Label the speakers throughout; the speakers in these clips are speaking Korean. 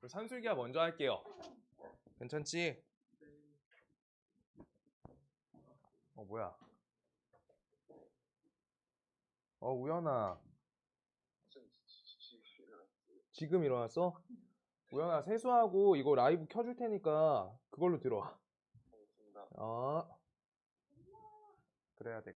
Speaker 1: 산술기하 먼저 할게요. 괜찮지? 뭐야? 우연아. 지금 일어났어? 우연아, 세수하고 이거 라이브 켜줄 테니까 그걸로 들어와. 그래야 돼.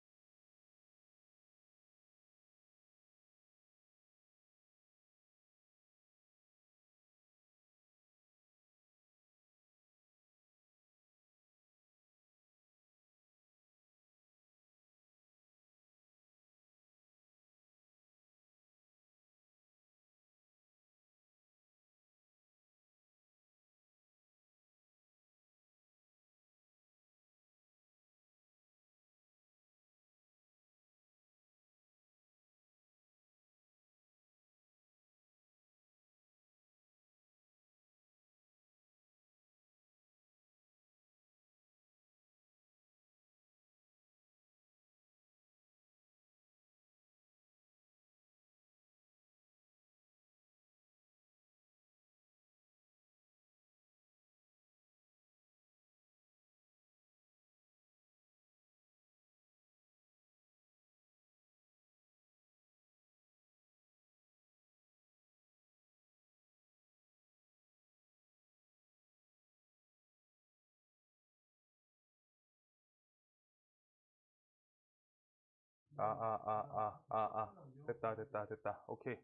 Speaker 1: 됐다. 오케이.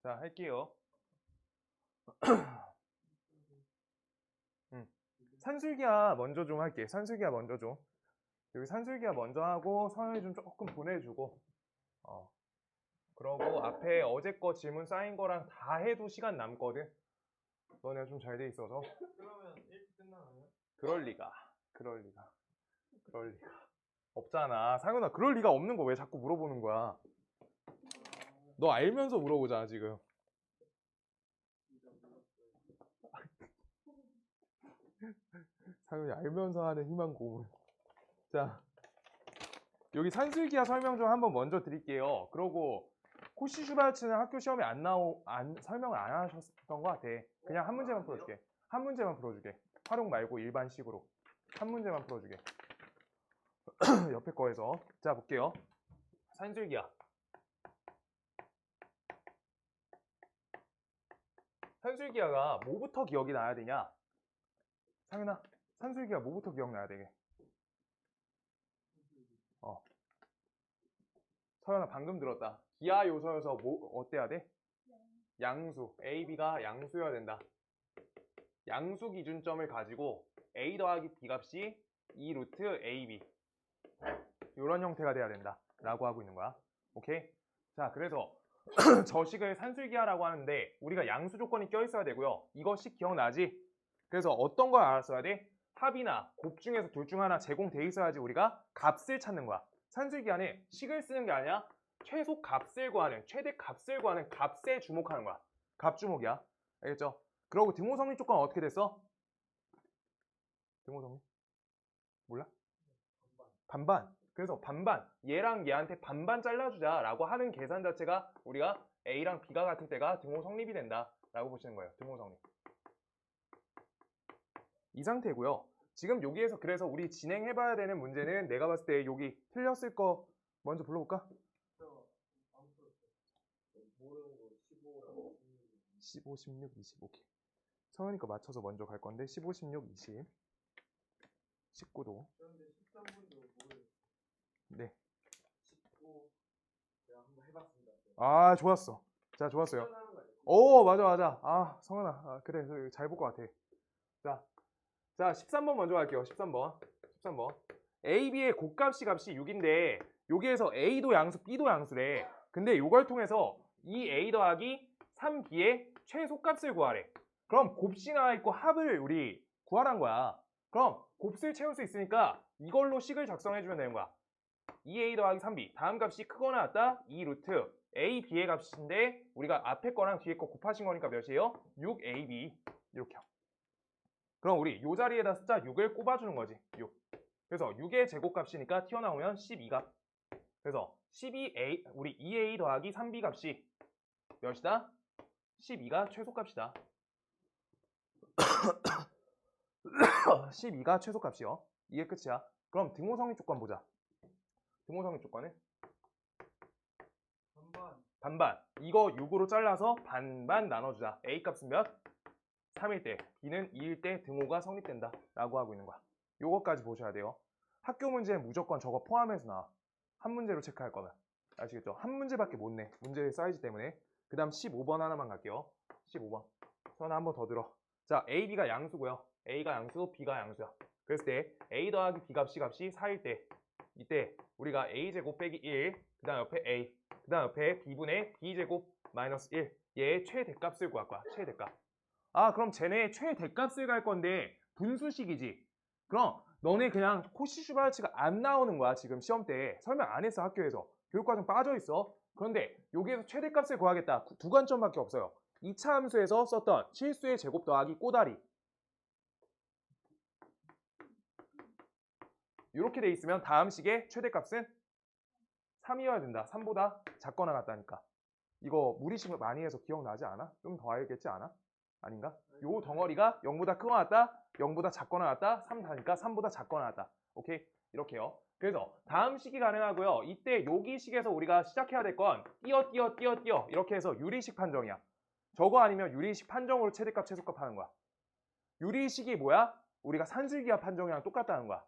Speaker 1: 자, 할게요. 산술기하 먼저 좀 할게. 산술기하 먼저 좀. 여기 산술기하 먼저 하고 서연이 좀 조금 보내주고. 그러고 앞에 어제 거 질문 쌓인 거랑 다 해도 시간 남거든. 너네가 좀 잘 돼 있어서.
Speaker 2: 그러면 이렇게 끝나나요?
Speaker 1: 그럴 리가. 없잖아. 상윤아, 그럴 리가 없는 거 왜 자꾸 물어보는 거야? 너 알면서 물어보잖아, 지금. 상윤이 알면서 하는 희망 고문. 자, 여기 산술기하 설명 좀 한번 먼저 드릴게요. 그러고 코시 슈바르츠는 학교 시험에 설명을 안 하셨던 것 같아. 그냥 한 문제만 풀어줄게. 한 문제만 풀어주게. 활용 말고 일반식으로. 한 문제만 풀어주게. 옆에 거에서. 자, 볼게요. 산술기하. 산술기하가 뭐부터 기억이 나야 되냐? 상윤아, 산술기하 뭐부터 기억나야 되게? 서연아, 방금 들었다. 기하 요소여서 어때야 돼? 양수. A, B가 양수여야 된다. 양수 기준점을 가지고 A 더하기 B 값이 2 루트 AB. 이런 형태가 돼야 된다. 라고 하고 있는 거야. 오케이? 자, 그래서 저식을 산술기하라고 하는데 우리가 양수 조건이 껴있어야 되고요. 이것이 기억나지? 그래서 어떤 걸 알았어야 돼? 합이나 곱 중에서 둘 중 하나 제공돼 있어야지 우리가 값을 찾는 거야. 산술기하는 식을 쓰는 게 아니라 최소 값을 구하는, 최대 값을 구하는 값에 주목하는 거야. 값 주목이야. 알겠죠? 그러고 등호성립 조건은 어떻게 됐어? 등호성립? 몰라? 반반. 그래서 반반. 얘랑 얘한테 반반 잘라주자 라고 하는 계산 자체가 우리가 A랑 B가 같을 때가 등호성립이 된다 라고 보시는 거예요. 등호성립. 이 상태고요. 지금 여기에서 그래서 우리 진행해봐야 되는 문제는 내가 봤을 때 여기 틀렸을 거 먼저 불러볼까? 15, 16, 20. 오케이. 성현이 거 맞춰서 먼저 갈 건데 15, 16, 20. 19도.
Speaker 2: 그런데 13분도 뭘?
Speaker 1: 네.
Speaker 2: 19 제가 한번 해봤습니다.
Speaker 1: 좋았어. 자, 좋았어요. 오, 맞아. 성현아, 그래, 잘 볼 것 같아. 자, 13번 먼저 갈게요. 13번. A, B의 곱값이 6인데 여기에서 A도 양수, B도 양수래. 근데 이걸 통해서 2A 더하기 3B의 최소값을 구하래. 그럼 곱이 나와 있고 합을 우리 구하란 거야. 그럼 곱을 채울 수 있으니까 이걸로 식을 작성해주면 되는 거야. 2A 더하기 3B. 다음 값이 크거나 같다? 2 루트 A, B의 값인데 우리가 앞에 거랑 뒤에 거 곱하신 거니까 몇이에요? 6AB. 이렇게. 그럼 우리 이 자리에다 숫자 6을 꼽아주는 거지. 6. 그래서 6의 제곱값이니까 튀어나오면 12값. 그래서 12A, 우리 2A 더하기 3B 값이 몇이다? 12가 최소값이다. 12가 최소값이요. 이게 끝이야. 그럼 등호성립 조건 보자. 등호성립 조건은
Speaker 2: 반반.
Speaker 1: 반반. 이거 6으로 잘라서 반반 나눠주자. A 값은 몇? 3일 때, B는 2일 때 등호가 성립된다 라고 하고 있는 거야. 요거까지 보셔야 돼요. 학교 문제는 무조건 저거 포함해서 나와. 한 문제로 체크할 거면. 아시겠죠? 한 문제밖에 못 내. 문제의 사이즈 때문에. 그 다음 15번 하나만 갈게요. 15번. 전화 한 번 더 들어. 자, A, B가 양수고요. A가 양수, B가 양수야. 그랬을 때 A 더하기 B 값이 4일 때 이때 우리가 A제곱 빼기 1, 그 다음 옆에 A, 그 다음 옆에 B분의 B제곱 마이너스 1. 얘의 최대값을 구할 거야. 최대값. 아, 그럼 쟤네 최대값을 갈 건데 분수식이지. 그럼 너네 그냥 코시-슈바르츠가 안 나오는 거야. 지금 시험 때 설명 안 했어. 학교에서 교육과정 빠져 있어. 그런데 여기에서 최대값을 구하겠다. 두 관점밖에 없어요. 2차 함수에서 썼던 실수의 제곱 더하기 꼬다리. 이렇게 돼 있으면 다음 식의 최대값은 3이어야 된다. 3보다 작거나 같다니까. 이거 무리식을 많이 해서 기억나지 않아? 좀 더 알겠지 않아? 아닌가? 요 덩어리가 0보다 크거나 같다, 0보다 작거나 같다, 3 다니까 3보다 작거나 같다. 오케이? 이렇게요. 그래서 다음 식이 가능하고요. 이때 여기식에서 우리가 시작해야 될 건 띄어 이렇게 해서 유리식 판정이야. 저거 아니면 유리식 판정으로 최대값 최소값 하는 거야. 유리식이 뭐야? 우리가 산술기하 판정이랑 똑같다는 거야.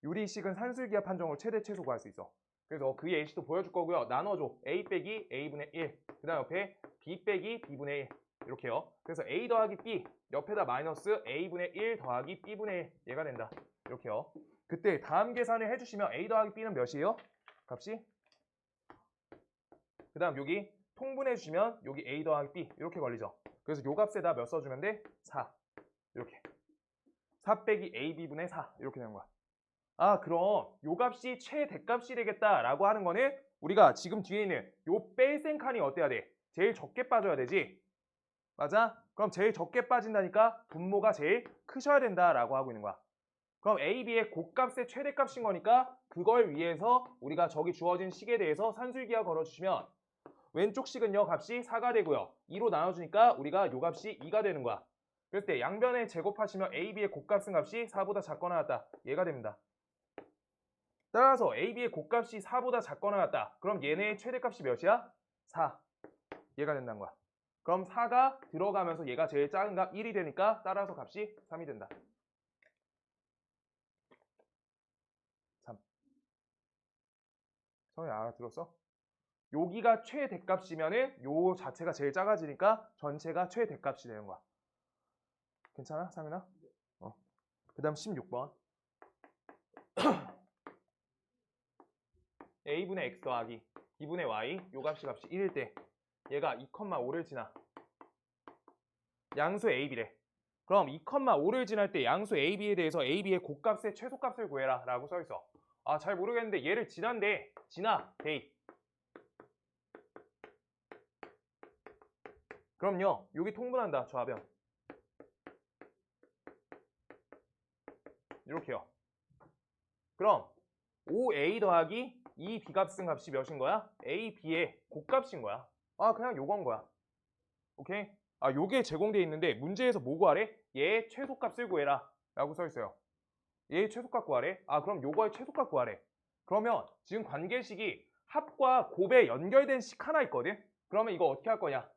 Speaker 1: 유리식은 산술기하 판정으로 최대 최소 구할 수 있어. 그래서 그 예시도 보여줄 거고요. 나눠줘. A 빼기 A분의 1. 그 다음 옆에 B 빼기 B분의 1. 이렇게요. 그래서 A 더하기 B 옆에다 마이너스 A분의 1 더하기 B분의 1 얘가 된다. 이렇게요. 그때 다음 계산을 해주시면 A 더하기 B는 몇이에요? 값이? 그 다음 여기 통분해 주시면 여기 A 더하기 B 이렇게 걸리죠. 그래서 요 값에다 몇 써주면 돼? 4. 이렇게. 4 빼기 AB분의 4 이렇게 되는 거야. 아, 그럼 요 값이 최대값이 되겠다라고 하는 거는 우리가 지금 뒤에 있는 요 뺄셈 칸이 어때야 돼? 제일 적게 빠져야 되지? 맞아? 그럼 제일 적게 빠진다니까 분모가 제일 크셔야 된다라고 하고 있는 거야. 그럼 A, B의 곱값의 최대값인 거니까 그걸 위해서 우리가 저기 주어진 식에 대해서 산술기하 걸어주시면 왼쪽 식은요 값이 4가 되고요. 2로 나눠주니까 우리가 요 값이 2가 되는 거야. 그럴 때 양변에 제곱하시면 A, B의 곱값은 값이 4보다 작거나 같다. 얘가 됩니다. 따라서 A, B의 곱값이 4보다 작거나 같다. 그럼 얘네의 최대값이 몇이야? 4. 얘가 된다는 거야. 그럼 4가 들어가면서 얘가 제일 작은 값 1이 되니까 따라서 값이 3이 된다. 3. 성현이 알아들었어? 여기가 최대값이면은 요 자체가 제일 작아지니까 전체가 최대값이 되는 거야. 괜찮아? 상윤아? 그 다음 16번. A분의 X 더하기 B분의 Y 요 값이 1일 때 얘가 2,5를 지나 양수 AB래. 그럼 2,5를 지날 때 양수 AB에 대해서 AB의 곱값의 최소값을 구해라 라고 써있어. 아, 잘 모르겠는데 얘를 지난데 지나 대입. 그럼요 여기 통분한다. 좌변 이렇게요. 그럼 5A 더하기 2B 값은 값이 몇인 거야? AB의 곱값인 거야. 아, 그냥 요건 거야. 오케이? 아, 요게 제공되어 있는데 문제에서 뭐 구하래? 얘의 최소값을 구해라 라고 써 있어요. 얘의 최소값 구하래? 아, 그럼 요거의 최소값 구하래. 그러면 지금 관계식이 합과 곱에 연결된 식 하나 있거든? 그러면 이거 어떻게 할 거냐?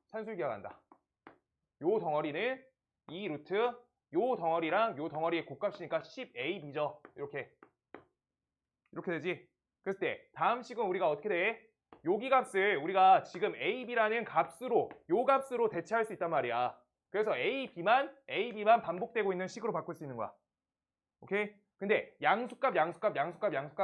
Speaker 1: 산술기하 간다. 요 덩어리는 2 루트 요 덩어리랑 요 덩어리의 곱값이니까 10AB죠. 이렇게 되지? 그랬을 때 다음 식은 우리가 어떻게 돼? 여기 값을 우리가 지금 AB라는 값으로 요 값으로 대체할 수 있단 말이야. 그래서 AB만 반복되고 있는 식으로 바꿀 수 있는 거야. 오케이? 근데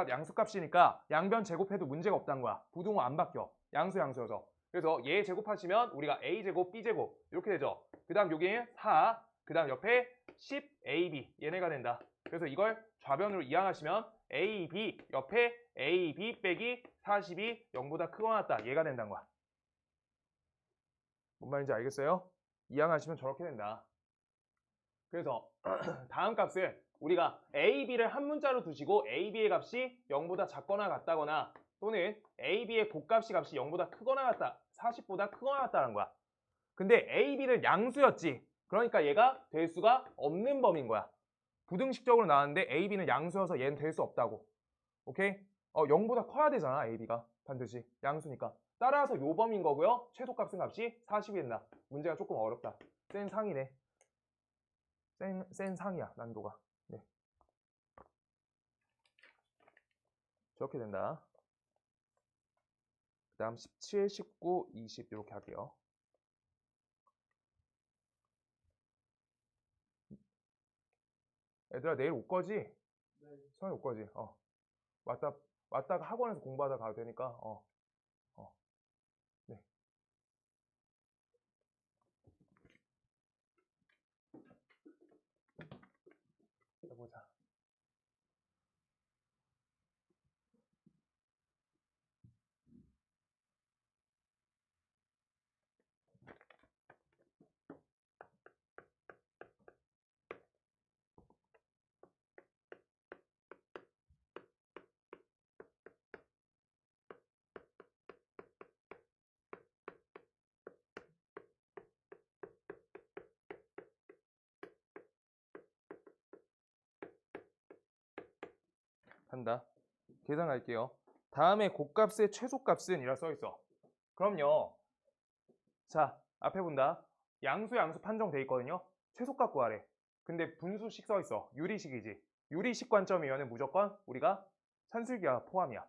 Speaker 1: 양수값이니까 양변 제곱해도 문제가 없다는 거야. 부등호 안 바뀌어. 양수여서. 그래서 얘 제곱하시면 우리가 A제곱, B제곱 이렇게 되죠. 그 다음 여기는 4, 그 다음 옆에 10AB 얘네가 된다. 그래서 이걸 좌변으로 이항하시면 AB 옆에 AB 빼기 40이 0보다 크거나 같다. 얘가 된다는 거야. 뭔 말인지 알겠어요? 이항하시면 저렇게 된다. 그래서 다음 값을 우리가 AB를 한 문자로 두시고 AB의 값이 0보다 작거나 같다거나 또는 AB의 곱값이 0보다 크거나 같다. 40보다 크거나 같다는 거야. 근데 AB는 양수였지. 그러니까 얘가 될 수가 없는 범위인 거야. 부등식적으로 나왔는데 A, B는 양수여서 얘는 될 수 없다고. 오케이? 0보다 커야 되잖아, A, B가. 반드시. 양수니까. 따라서 요 범위인 거고요. 최소값은 값이 40이 된다. 문제가 조금 어렵다. 센 상이네. 센 상이야, 난도가. 네. 저렇게 된다. 그 다음 17, 19, 20 이렇게 할게요. 얘들아 내일 올 거지?
Speaker 2: 네.
Speaker 1: 성이 올 거지? 왔다가 학원에서 공부하다 가도 되니까 네. 해보자. 간다. 계산할게요. 다음에 곱값의 최소값은 이라 써있어. 그럼요. 자, 앞에 본다. 양수 판정돼 있거든요. 최소값 구하래. 근데 분수식 써있어. 유리식이지. 유리식 관점이면 무조건 우리가 산술기하 포함이야.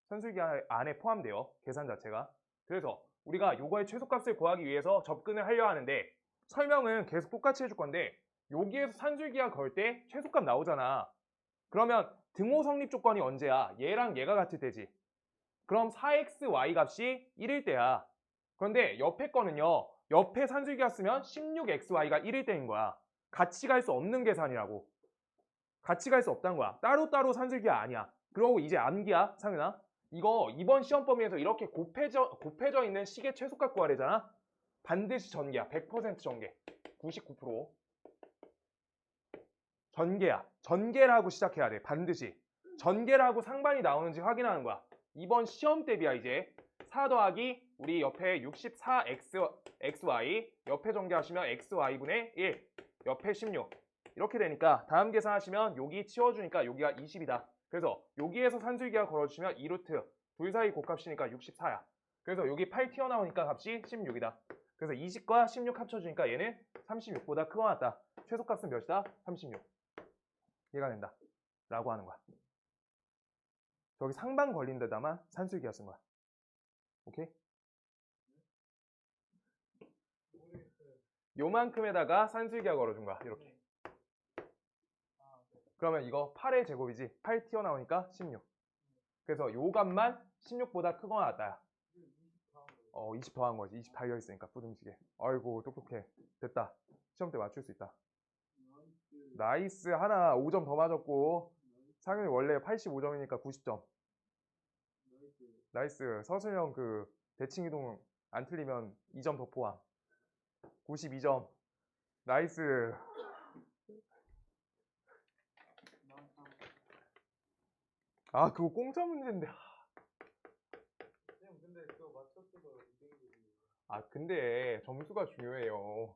Speaker 1: 산술기하 안에 포함돼요. 계산 자체가. 그래서 우리가 요거의 최소값을 구하기 위해서 접근을 하려 하는데 설명은 계속 똑같이 해줄 건데 여기에서 산술기하 걸 때 최소값 나오잖아. 그러면 등호 성립 조건이 언제야? 얘랑 얘가 같을 때지. 그럼 4xy 값이 1일 때야. 그런데 옆에 거는요. 옆에 산술기하 쓰면 16xy가 1일 때인 거야. 같이 갈 수 없는 계산이라고. 같이 갈 수 없다는 거야. 따로따로 산술기하 아니야. 그러고 이제 암기야, 상윤아. 이거 이번 시험 범위에서 이렇게 곱해져 있는 식의 최소값 구하래잖아. 반드시 전개야. 100% 전개. 99%. 전개야. 전개를 하고 시작해야 돼. 반드시. 전개를 하고 상반이 나오는지 확인하는 거야. 이번 시험 대비야 이제. 4 더하기 우리 옆에 64xy 옆에 전개하시면 xy분의 1 옆에 16 이렇게 되니까 다음 계산하시면 여기 치워주니까 여기가 20이다. 그래서 여기에서 산술기하 걸어주시면 2루트 둘 사이 곱값이니까 64야. 그래서 여기 8 튀어나오니까 값이 16이다. 그래서 20과 16 합쳐주니까 얘는 36보다 크거나 같다. 최소값은 몇이다? 36. 얘가 된다. 라고 하는 거야. 저기 상반 걸린 데다만 산술기하 쓴 거야. 오케이?
Speaker 2: 모르겠어요.
Speaker 1: 요만큼에다가 산술기하 걸어준 거야. 이렇게.
Speaker 2: 네. 아, 네.
Speaker 1: 그러면 이거 8의 제곱이지. 8 튀어나오니까 16. 그래서 요 값만 16보다 크거나 같다야. 20 더한 거지. 20 달려있으니까 부등식에. 아이고 똑똑해. 됐다. 시험 때 맞출 수 있다. 나이스 하나 5점 더 맞았고 상윤이 원래 85점이니까 90점. 나이스. 서술형 그 대칭이동 안 틀리면 2점 더 포함. 92점. 나이스. 아 그거 공짜 문제인데.
Speaker 2: 쌤 근데 그거 맞췄어도 2등급이에요.
Speaker 1: 아 근데 점수가 중요해요.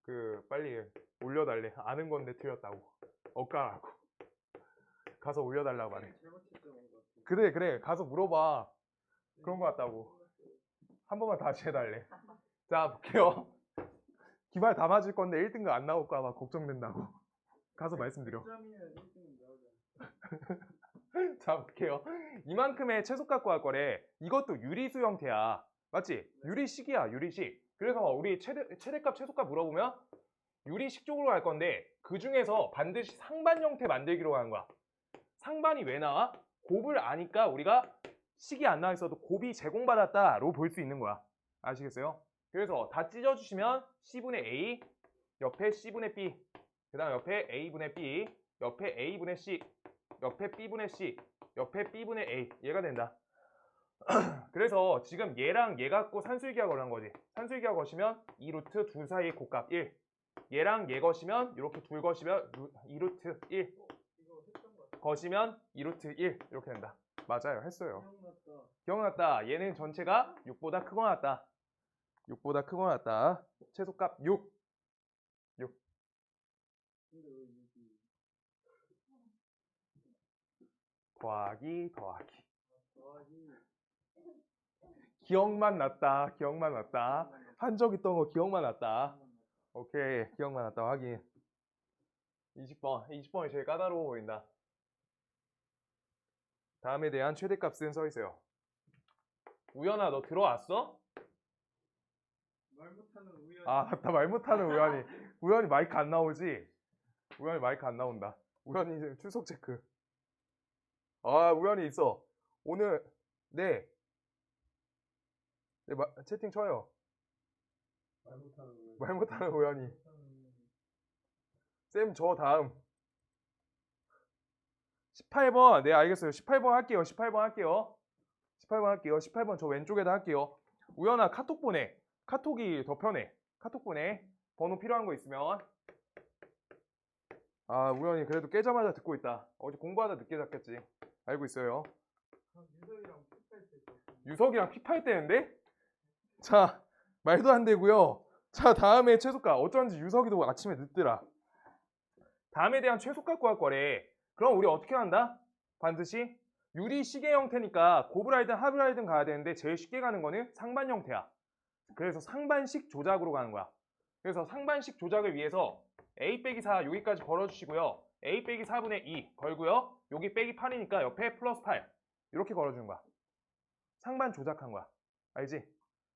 Speaker 1: 그 빨리 올려달래. 아는 건데 틀렸다고. 엇가라고. 가서 올려달라고 말해.
Speaker 2: 잘못 채점한 것 같아요.
Speaker 1: 그래 가서 물어봐. 그런 거 같다고. 한 번만 다시 해달래. 자 볼게요. 기말 다 맞을 건데 1등급 안 나올까 봐 걱정된다고. 가서 말씀드려.
Speaker 2: 1점이면 1등급 나오잖아.
Speaker 1: 자 볼게요. 이만큼의 최소값 구할 거래. 이것도 유리수 형태야. 맞지? 유리식이야 유리식. 그래서 우리 최대값 최소값 물어보면 유리식 쪽으로 갈 건데 그 중에서 반드시 상반 형태 만들기로 하는 거야. 상반이 왜 나와? 곱을 아니까 우리가 식이 안 나와 있어도 곱이 제공받았다로 볼 수 있는 거야. 아시겠어요? 그래서 다 찢어주시면 C분의 A 옆에 C분의 B 그 다음 옆에 A분의 B 옆에 A분의 C 옆에 B분의 C 옆에 B분의 A 얘가 된다. 그래서 지금 얘랑 얘 갖고 산술기하 걸한 거지. 산술기하 거시면 2루트 둘 사이의 곱값 1 얘랑 얘 거시면 이렇게 둘 거시면 2루트 1
Speaker 2: 이거 했던 것 같아요.
Speaker 1: 거시면 2루트 1 이렇게 된다. 맞아요. 했어요.
Speaker 2: 기억났다.
Speaker 1: 기억났다. 얘는 전체가 6보다 크거나 같다. 6보다 크거나 같다. 최소값 6.
Speaker 2: 근데 왜 여기
Speaker 1: 더하기 더하기.
Speaker 2: 더하기
Speaker 1: 기억만 났다. 기억만 났다. 한 적 있던 거 기억만 났다. 오케이. 기억만 났다. 확인. 20번. 20번이 제일 까다로워 보인다. 다음에 대한 최대값은 써 있어요. 우연아, 너 들어왔어?
Speaker 2: 말 못하는 우연.
Speaker 1: 아, 맞다. 말 못하는 우연이. 우연이 마이크 안 나오지? 우연이 마이크 안 나온다. 우연이 지금 출석 체크. 아, 우연이 있어. 오늘, 네. 네, 채팅 쳐요.
Speaker 2: 말 못하는 우연.
Speaker 1: 말 못하는 우연이.
Speaker 2: 못하는 우연.
Speaker 1: 쌤, 저 다음. 18번. 네, 알겠어요. 18번 할게요. 18번 할게요. 18번 할게요. 18번 저 왼쪽에다 할게요. 우연아, 카톡 보내. 카톡이 더 편해. 카톡 보내. 번호 필요한 거 있으면. 아, 우연히 그래도 깨자마자 듣고 있다. 어제 공부하다 늦게 잤겠지. 알고 있어요.
Speaker 2: 유석이랑 풋살 때 있었어.
Speaker 1: 유석이랑 픽할 때인데? 자, 말도 안 되고요. 자, 다음에 최소값. 어쩐지 유석이도 아침에 늦더라. 다음에 대한 최소값 구할 거래. 그럼 우리 어떻게 한다? 반드시 유리 시계 형태니까 고브라이든 하브라이든 가야 되는데 제일 쉽게 가는 거는 상반 형태야. 그래서 상반식 조작으로 가는 거야. 그래서 상반식 조작을 위해서 a 빼기 4 여기까지 걸어주시고요. a 빼기 4분의 2 걸고요. 여기 빼기 8이니까 옆에 플러스 8 이렇게 걸어주는 거야. 상반 조작한 거야. 알지?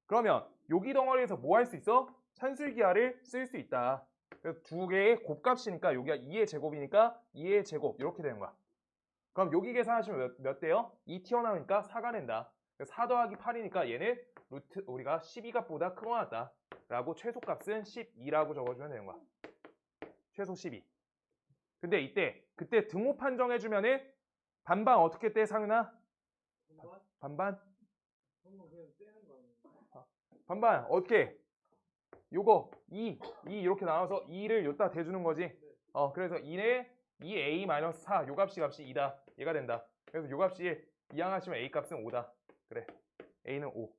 Speaker 1: 그러면 여기 덩어리에서 뭐 할 수 있어? 산술기하를 쓸 수 있다. 그래서 두 개의 곱값이니까 여기가 2의 제곱이니까 2의 제곱 이렇게 되는 거야. 그럼 여기 계산하시면 몇 돼요? 2 튀어나오니까 4가 낸다. 4 더하기 8이니까 얘는 루트 우리가 12값보다 크거나 같다. 라고 최소값은 12라고 적어주면 되는 거야. 최소 12. 근데 그때 등호 판정해주면은 반반 어떻게 떼, 상윤아?
Speaker 2: 정말?
Speaker 1: 반반?
Speaker 2: 정말 그냥 떼는 거 아니야?
Speaker 1: 반반 어떻게? 요거 2 이렇게 나와서 2를 여기다 대주는 거지. 그래서 2는 2a-4 요 값이 2다. 얘가 된다. 그래서 요 값이 이항하시면 a 값은 5다. 그래. a는 5.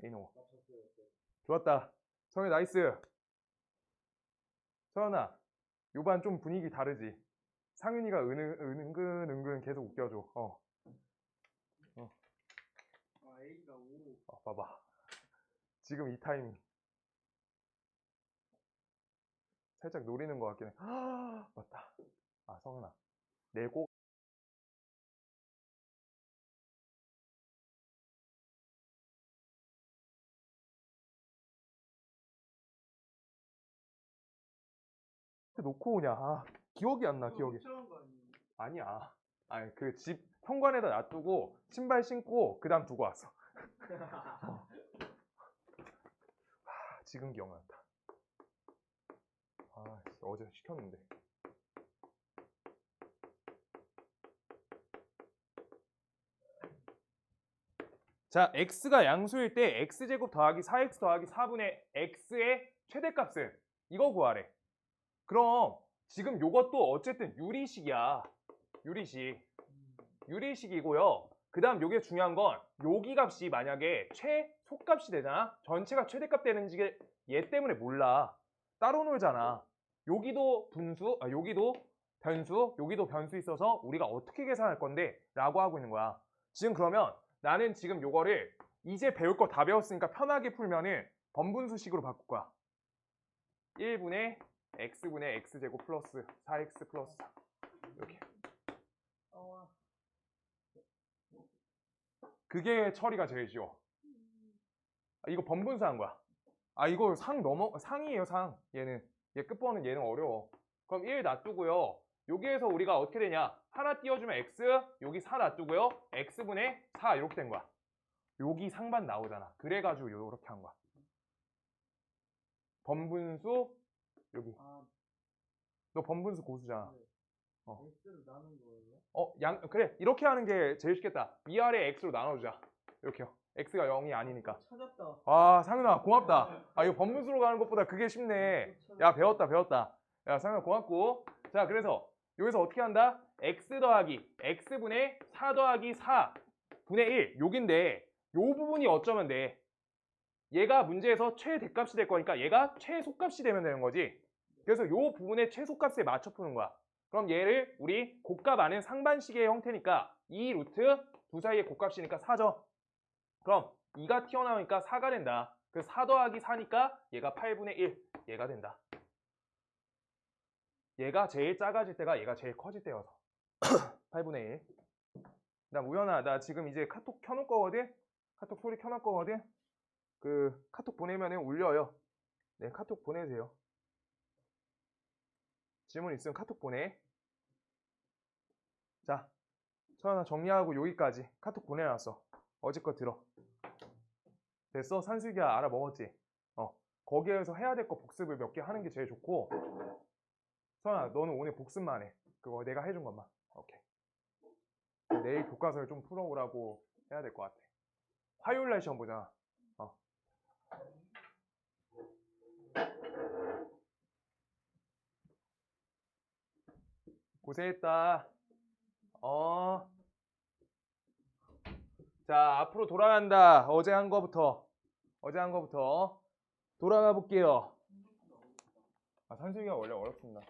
Speaker 1: a는 5. 좋았다. 성현 나이스. 서현아, 요반 좀 분위기 다르지? 상윤이가 은근 계속 웃겨줘.
Speaker 2: 아, A가 5.
Speaker 1: 봐봐. 지금 이 타이밍. 살짝 노리는 것 같긴 해. 맞다. 아, 성은아. 내고. 놓고 오냐. 기억이 안 나, 기억이.
Speaker 2: 훔쳐온 거 아니야?
Speaker 1: 아니야. 아니, 그 집 현관에다 놔두고 신발 신고 그 다음 두고 왔어. 지금 기억났다. 어제 시켰는데. 자, x가 양수일 때 x제곱 더하기 4x 더하기 4분의 x의 최대값은 이거 구하래. 그럼 지금 요것도 어쨌든 유리식이야. 유리식이고요. 그 다음 요게 중요한 건 여기 값이 만약에 최소값이 되잖아. 전체가 최대값 되는지 얘 때문에 몰라. 따로 놀잖아. 여기도 분수, 여기도 변수, 여기도 변수 있어서 우리가 어떻게 계산할 건데? 라고 하고 있는 거야. 지금 그러면 나는 지금 요거를 이제 배울 거 다 배웠으니까 편하게 풀면은 번분수식으로 바꿀 거야. 1분의 x분의 x제곱 플러스 4x 플러스 4 이렇게. 그게 처리가 제일 쉬워. 이거 번분수 한 거야. 이거 상이에요, 상. 얘는. 얘 끝번은 얘는 어려워. 그럼 1 놔두고요. 여기에서 우리가 어떻게 되냐. 하나 띄워주면 x, 여기 4 놔두고요. x분의 4 이렇게 된 거야. 여기 상반 나오잖아. 그래가지고 이렇게 한 거야. 번분수 여기. 너 번분수 고수잖아.
Speaker 2: X를 나눈 거예요?
Speaker 1: 그래. 이렇게 하는 게 제일 쉽겠다. 위아래 x로 나눠주자. 이렇게요. x가 0이 아니니까.
Speaker 2: 찾았다.
Speaker 1: 상윤아 고맙다. 이거 번분수로 가는 것보다 그게 쉽네. 야, 배웠다. 야, 상윤아 고맙고. 자, 그래서 여기서 어떻게 한다? x 더하기 x분의 4 더하기 4분의 1 여긴데 요 부분이 어쩌면 돼? 얘가 문제에서 최대값이 될 거니까 얘가 최소값이 되면 되는 거지. 그래서 요 부분의 최소값에 맞춰 푸는 거야. 그럼 얘를 우리 곱값 아는 상반식의 형태니까 2 루트 두 사이의 곱값이니까 4죠. 그럼 2가 튀어나오니까 4가 된다. 그래서 4 더하기 4니까 얘가 8분의 1 얘가 된다. 얘가 제일 작아질 때가 얘가 제일 커질 때여서 8분의 1. 그다음 우연아 나 지금 이제 카톡 켜놓을 거거든. 카톡 소리 켜놓을 거거든. 그 카톡 보내면은 울려요. 네 카톡 보내세요. 질문 있으면 카톡 보내. 자 서연아 정리하고 여기까지 카톡 보내놨어. 어제 거 들어. 됐어? 산수기야 알아먹었지? 거기에서 해야 될 거 복습을 몇 개 하는 게 제일 좋고 서연아 너는 오늘 복습만 해. 그거 내가 해준 것만. 오케이. 내일 교과서를 좀 풀어오라고 해야 될 것 같아. 화요일날 시험 보잖아. 고생했다. 자 앞으로 돌아간다. 어제 한 거부터 돌아가 볼게요. 산수기가 원래 어렵습니다.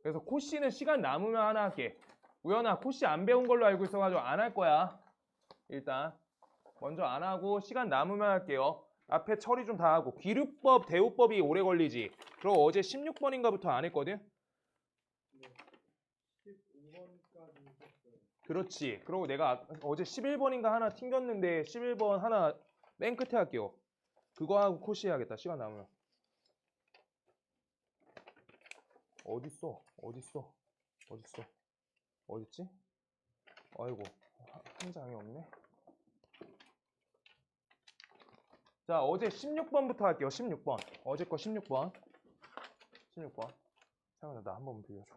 Speaker 1: 그래서 코씨는 시간 남으면 하나 할게. 우연아 코씨 안 배운 걸로 알고 있어가지고 안 할 거야. 일단 먼저 안 하고 시간 남으면 할게요. 앞에 처리 좀 다 하고 귀류법, 대우법이 오래 걸리지. 그리고 어제 16번인가부터 안 했거든.
Speaker 2: 15번까지 했어요.
Speaker 1: 그렇지. 그리고 내가 어제 11번인가 하나 튕겼는데 11번 하나 맨 끝에 할게요. 그거 하고 코시 해야겠다. 시간 남으면. 어딨어? 어딨지? 아이고 한 장이 없네. 자 어제 16번부터 할게요. 16번. 어제 거 16번. 잠깐만 나 한 번 빌려줘.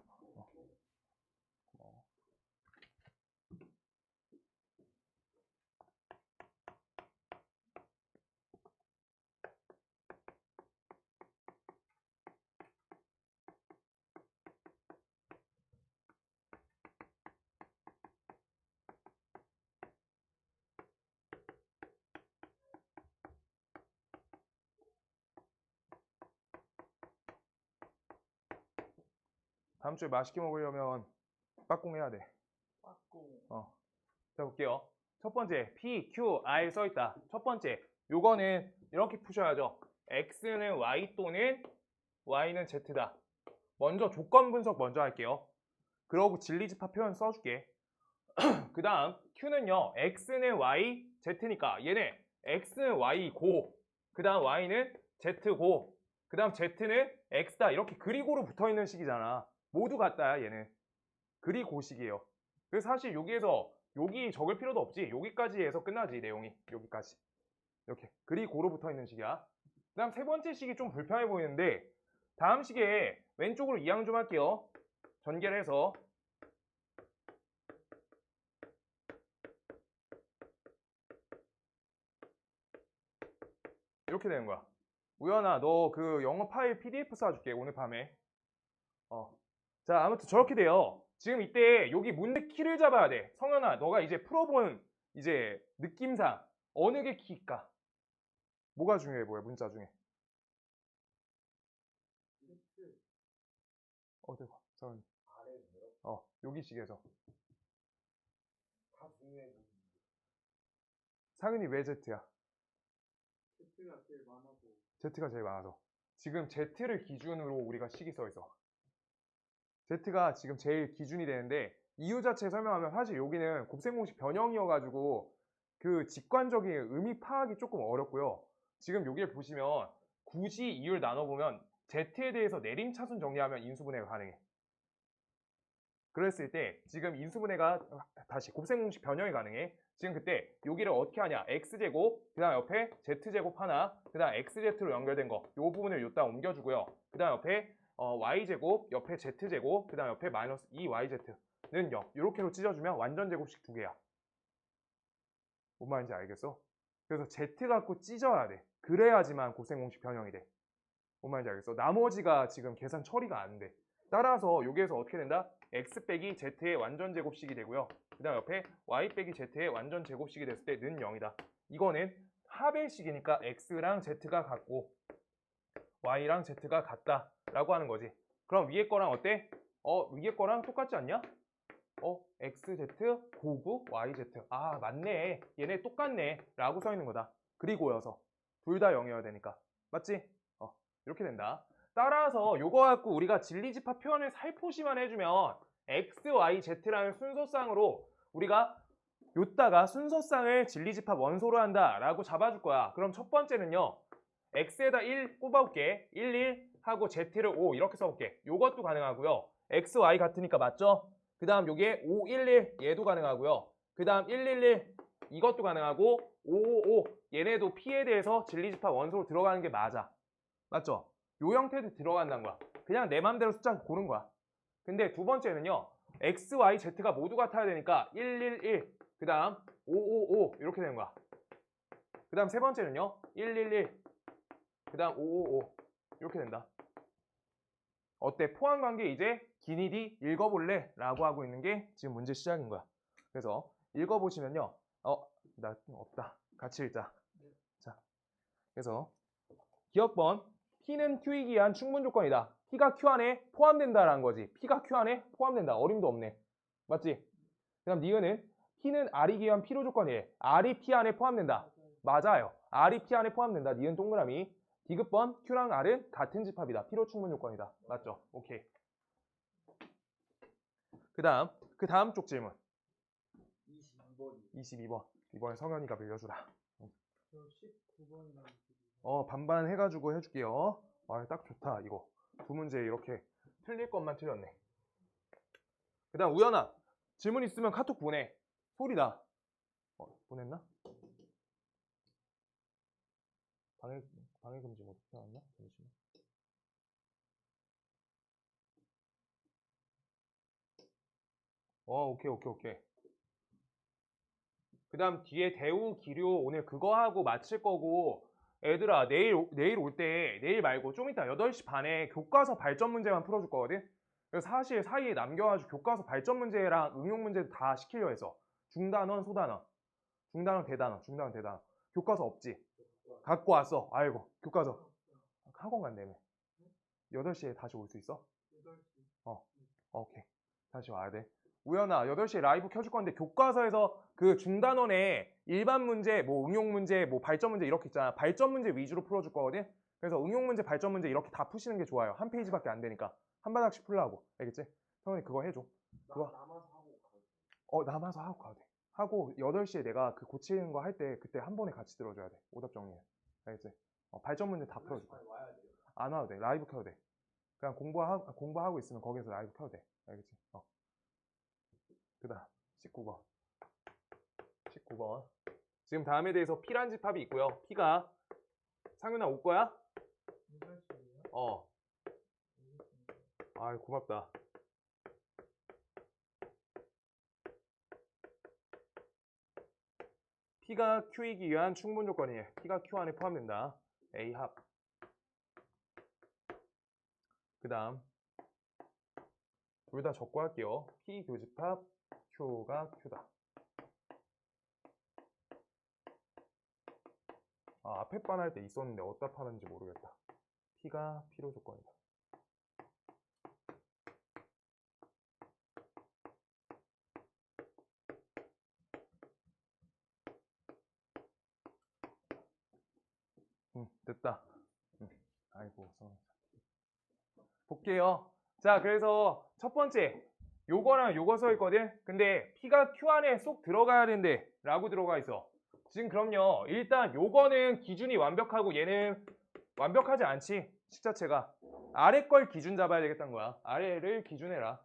Speaker 1: 다음 주에 맛있게 먹으려면 빠꿍 해야 돼.
Speaker 2: 빠꾸.
Speaker 1: 자 볼게요. 첫 번째 P, Q, R 써있다. 첫 번째 요거는 이렇게 푸셔야죠. X는 Y 또는 Y는 Z다. 먼저 조건 분석 먼저 할게요. 그러고 진리집합 표현 써줄게. 그 다음 Q는요 X는 Y, Z니까 얘는 X는 Y 고 그 다음 Y는 Z 고 그 다음 Z는 X다. 이렇게 그리고로 붙어있는 식이잖아. 모두 같다 얘는. 그리고식이에요. 그래서 사실 여기에서 여기 적을 필요도 없지. 여기까지 해서 끝나지 내용이. 여기까지. 이렇게 그리고로 붙어있는 식이야. 그 다음 세 번째 식이 좀 불편해 보이는데 다음 식에 왼쪽으로 이항 좀 할게요. 전개를 해서 이렇게 되는 거야. 우연아 너 그 영어 파일 PDF 쏴줄게 오늘 밤에. 자 아무튼 저렇게 돼요. 지금 이때 여기 문제 키를 잡아야 돼. 성현아 너가 이제 풀어본 이제 느낌상 어느 게 키일까? 뭐가 중요해 보여 문자 중에? 대박. 성현이. 여기 식에서.
Speaker 2: 다 중요해.
Speaker 1: 상현이 왜 Z야?
Speaker 2: Z가 제일 많아서.
Speaker 1: Z가 제일 많아서. 지금 Z를 기준으로 우리가 식이 써 있어. Z가 지금 제일 기준이 되는데 이유 자체 설명하면 사실 여기는 곱셈공식 변형이어가지고 그 직관적인 의미 파악이 조금 어렵고요. 지금 여기를 보시면 굳이 이유를 나눠보면 Z에 대해서 내림차순 정리하면 인수분해가 가능해. 그랬을 때 지금 인수분해가 다시 곱셈공식 변형이 가능해. 지금 그때 여기를 어떻게 하냐? x제곱, 그 다음 옆에 z제곱 하나, 그 다음 xz로 연결된 거, 이 부분을 여기다 옮겨주고요. 그 다음 옆에 y제곱, 옆에 z제곱, 그 다음 옆에 마이너스 2yz는 0. 이렇게로 찢어주면 완전 제곱식 두 개야. 뭔 말인지 알겠어? 그래서 z 갖고 찢어야 돼. 그래야지만 곱셈공식 변형이 돼. 뭔 말인지 알겠어? 나머지가 지금 계산 처리가 안 돼. 따라서 여기에서 어떻게 된다? x 빼기 z의 완전 제곱식이 되고요. 그 다음 옆에 y 빼기 z의 완전 제곱식이 됐을 때 는 0이다. 이거는 하벨식이니까 x랑 z가 같고 y랑 z가 같다 라고 하는 거지. 그럼 위에 거랑 어때? 위에 거랑 똑같지 않냐? xz 고구 yz. 아 맞네, 얘네 똑같네 라고 써 있는 거다. 그리고여서 둘 다 0이어야 되니까. 맞지? 이렇게 된다. 따라서 요거 갖고 우리가 진리집합 표현을 살포시만 해주면 x, y, z라는 순서쌍으로 우리가 요따가 순서쌍을 진리집합 원소로 한다 라고 잡아줄 거야. 그럼 첫 번째는요, x에다 1 꼽아볼게. 1, 1 하고 z를 5 이렇게 써볼게. 요것도 가능하고요. x, y 같으니까 맞죠? 그 다음 요게 5, 1, 1 얘도 가능하고요. 그 다음 1, 1, 1 이것도 가능하고 5, 5, 5 얘네도 p에 대해서 진리집합 원소로 들어가는 게 맞아. 맞죠? 요 형태도 들어간다는 거야. 그냥 내 맘대로 숫자 고른 거야. 근데 두 번째는요, x, y, z가 모두 같아야 되니까 1, 1, 1 그 다음 5, 5, 5 이렇게 되는 거야. 그 다음 세 번째는요, 1, 1, 1 그 다음 5, 5, 5 이렇게 된다. 어때? 포함관계 이제 기니디 읽어볼래? 라고 하고 있는 게 지금 문제 시작인 거야. 그래서 읽어보시면요, 나 없다. 같이 읽자. 자, 그래서 기억번 P는 Q이기 위한 충분 조건이다. P가 Q 안에 포함된다라는 거지. P가 Q 안에 포함된다. 어림도 없네. 맞지? 그 다음 니은은 P는 R이기 위한 필요 조건이래. R이 P 안에 포함된다. 맞아요. R이 P 안에 포함된다. 니은 동그라미. 디귿번 Q랑 R은 같은 집합이다. 필요 충분 조건이다. 맞죠? 오케이. 그 다음 쪽 질문.
Speaker 2: 22번이.
Speaker 1: 22번. 이번에 성현이가 빌려주라.
Speaker 2: 저 19번이랑
Speaker 1: 반반 해가지고 해줄게요. 딱 좋다, 이거. 두 문제 이렇게 틀릴 것만 틀렸네. 그 다음 우연아, 질문 있으면 카톡 보내. 소리 나. 보냈나? 방해 금지 못 해놨나? 잠시만. 오케이. 그 다음 뒤에 대우, 기료 오늘 그거 하고 마칠 거고, 애들아 내일 올 때, 내일 말고 좀 이따 8시 반에 교과서 발전 문제만 풀어줄 거거든? 그래서 사실 사이에 남겨가지고 교과서 발전 문제랑 응용 문제도 다 시키려 해서 중단원, 소단원, 중단원, 대단원, 중단원, 대단원. 교과서 없지? 갖고 왔어. 아이고, 교과서 학원 간다며. 8시에 다시 올 수 있어?
Speaker 2: 8시.
Speaker 1: 오케이. 다시 와야 돼. 우연아, 8시에 라이브 켜줄 건데 교과서에서 그 중단원에 일반 문제, 뭐 응용 문제, 뭐 발전 문제 이렇게 있잖아. 발전 문제 위주로 풀어줄 거거든. 그래서 응용 문제, 발전 문제 이렇게 다 푸시는 게 좋아요. 한 페이지밖에 안 되니까. 한 바닥씩 풀라고. 알겠지? 성훈이 그거 해줘. 그거.
Speaker 2: 남아서 하고 가요.
Speaker 1: 남아서 하고 가도 돼. 하고 8시에 내가 그 고치는 거 할 때 그때 한 번에 같이 들어줘야 돼. 오답 정리해. 알겠지? 발전 문제 다 풀어줄 거야.
Speaker 2: 와야 돼요.
Speaker 1: 안 와도 돼. 라이브 켜도 돼. 그냥 공부하고 있으면 거기서 라이브 켜도 돼. 알겠지? 그 다음 19번. 지금 다음에 대해서 P란 집합이 있고요. P가 상윤아 올 거야?
Speaker 2: 8시에요?
Speaker 1: 아이 고맙다. P가 Q이기 위한 충분 조건이에요. P가 Q 안에 포함된다. A 합. 그 다음 둘 다 적고 할게요. P 교집합 Q가 Q다. 앞에 반 할 때 있었는데 어디다 파는지 모르겠다. P가 필요 조건이다. 됐다. 아이고, 볼게요. 자, 그래서 첫 번째, 요거랑 요거 써 있거든? 근데 P가 Q 안에 쏙 들어가야 된대. 라고 들어가 있어. 지금 그럼요. 일단 요거는 기준이 완벽하고 얘는 완벽하지 않지. 식 자체가. 아래 걸 기준 잡아야 되겠다는 거야. 아래를 기준해라.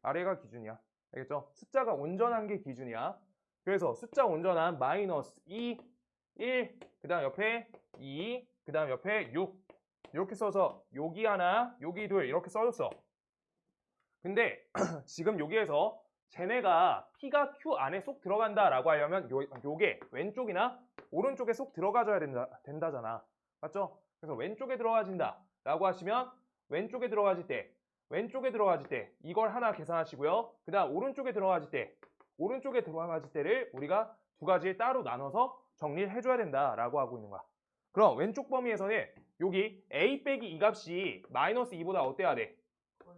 Speaker 1: 아래가 기준이야. 알겠죠? 숫자가 온전한 게 기준이야. 그래서 숫자 온전한 마이너스 2, 1, 그 다음 옆에 2, 그 다음 옆에 6 이렇게 써서 여기 하나, 여기 둘 이렇게 써줬어. 근데 지금 여기에서 쟤네가 P가 Q 안에 쏙 들어간다 라고 하려면 요게 왼쪽이나 오른쪽에 쏙 들어가줘야 된다잖아. 맞죠? 그래서 왼쪽에 들어가진다 라고 하시면 왼쪽에 들어가질 때 왼쪽에 들어가질 때 이걸 하나 계산하시고요. 그 다음 오른쪽에 들어가질 때를 우리가 두 가지를 따로 나눠서 정리를 해줘야 된다라고 하고 있는 거야. 그럼 왼쪽 범위에서는 여기 a 빼기 이 값이 마이너스 2보다 어때야 돼?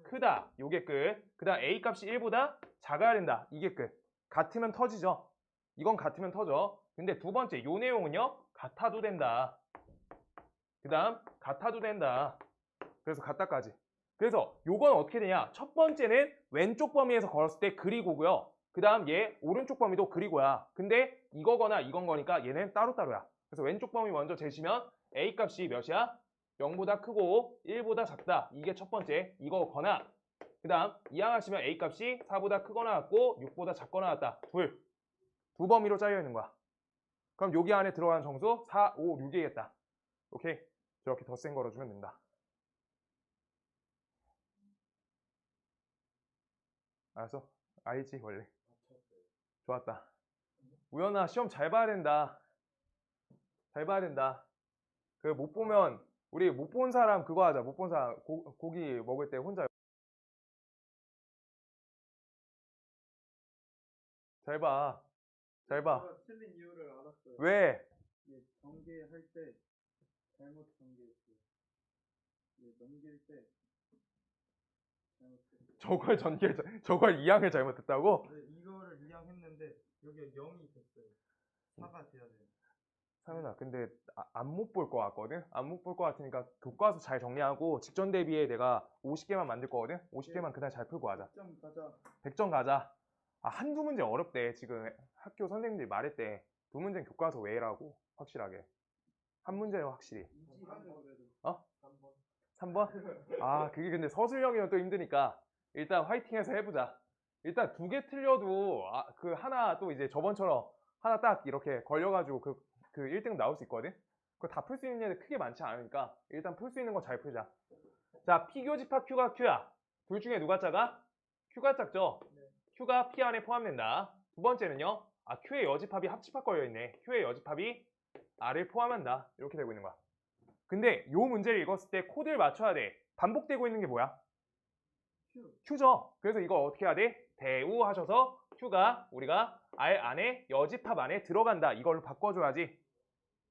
Speaker 1: 크다. 요게 끝. 그 다음 a 값이 1보다 작아야 된다. 이게 끝. 같으면 터지죠. 이건 같으면 터져. 근데 두 번째 요 내용은요. 같아도 된다. 그 다음 같아도 된다. 그래서 같다까지. 그래서 요건 어떻게 되냐? 첫 번째는 왼쪽 범위에서 걸었을 때 그리고고요. 그 다음 얘 오른쪽 범위도 그리고야. 근데 이거거나 이건 거니까 얘는 따로따로야. 그래서 왼쪽 범위 먼저 재시면 a 값이 몇이야? 0보다 크고 1보다 작다. 이게 첫 번째. 이거거나 그 다음 이항하시면 a 값이 4보다 크거나 같고 6보다 작거나 같다. 두 범위로 짜여 있는 거야. 그럼 여기 안에 들어가는 정수 4, 5, 6이겠다. 오케이? 저렇게 덧셈 걸어주면 된다. 알았어? 알지 원래. 좋았다. 우연아 시험 잘 봐야 된다. 잘 봐야 된다. 그 못 보면 우리 못 본 사람 그거 하자. 못 본 사람 고기 먹을 때 혼자 잘 봐. 잘 봐.
Speaker 2: 제가 틀린 이유를 알았어요.
Speaker 1: 왜?
Speaker 2: 예, 전개할 때 잘못 전개했어요. 예, 넘길 때 잘못했어요.
Speaker 1: 저걸 이항을 잘못했다고?
Speaker 2: 네, 이거를 이양했는데 여기에 0이 됐어요. 4가 돼야 돼요.
Speaker 1: 상윤아 근데 안 못 볼 것 같거든? 안 못 볼 것 같으니까 교과서 잘 정리하고 직전 대비에 내가 50개만 만들 거거든? 50개만 그날 잘 풀고 하자.
Speaker 2: 100점 가자.
Speaker 1: 100점 가자. 아, 한두 문제 어렵대. 지금 학교 선생님들이 말했대. 두 문제는 교과서 외라고 확실하게. 한 문제는 확실히.
Speaker 2: 이지하죠 그래도.
Speaker 1: 어?
Speaker 2: 3번.
Speaker 1: 3번? 아, 그게 근데 서술형이면 또 힘드니까 일단 화이팅해서 해보자. 일단 두 개 틀려도 그 하나 또 이제 저번처럼 하나 딱 이렇게 걸려가지고 그 1등 나올 수 있거든? 그거 다 풀 수 있는 애들 크게 많지 않으니까 일단 풀 수 있는 거 잘 풀자. 자, P교집합 Q가 Q야. 둘 중에 누가 작아? Q가 작죠?
Speaker 2: 네.
Speaker 1: Q가 P 안에 포함된다. 두 번째는요. Q의 여집합이 합집합 걸려있네. Q의 여집합이 R을 포함한다. 이렇게 되고 있는 거야. 근데 요 문제를 읽었을 때 코드를 맞춰야 돼. 반복되고 있는 게 뭐야? Q죠. 그래서 이거 어떻게 해야 돼? 대우하셔서 Q가 우리가 R 안에 여집합 안에 들어간다. 이걸로 바꿔줘야지.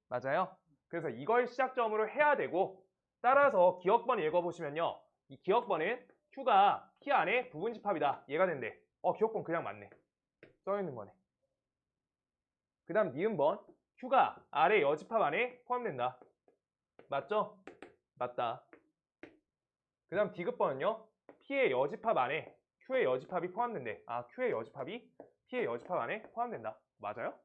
Speaker 1: 맞아요? 그래서 이걸 시작점으로 해야 되고 따라서 기억번 읽어보시면요. 이 기억번은 Q가 P 안에 부분집합이다. 얘가 된대. 기억번 그냥 맞네. 써있는 거네. 그 다음 니은번 Q가 R의 여집합 안에 포함된다. 맞죠? 맞다. 그 다음 디귿번은요. P의 여집합 안에 Q의 여집합이 포함된대. Q의 여집합이 P의 여집합 안에 포함된다. 맞아요?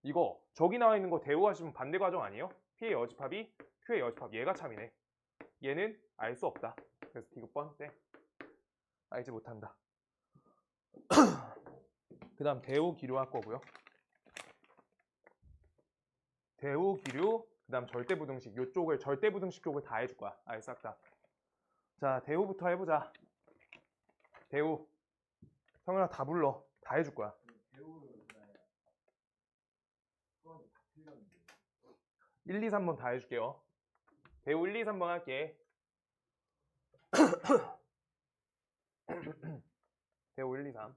Speaker 1: 이거 저기 나와 있는 거 대우하시면 반대 과정 아니에요? P의 여집합이 Q의 여집합. 얘가 참이네. 얘는 알 수 없다. 그래서 디귿번 땡. 알지 못한다. 그 다음 대우 기류 할 거고요. 대우 기류 그 다음 절대부등식 요쪽을 절대부등식 쪽을 다 해줄 거야. 아예 싹 다. 자 대우부터 해보자. 대우 성현아 다 불러. 다 해줄 거야.
Speaker 2: 배우를 수학이 다 틀렸는데.
Speaker 1: 1, 2, 3번 다 해줄게요. 대우 1, 2, 3번 할게. 대우 1, 2, 3.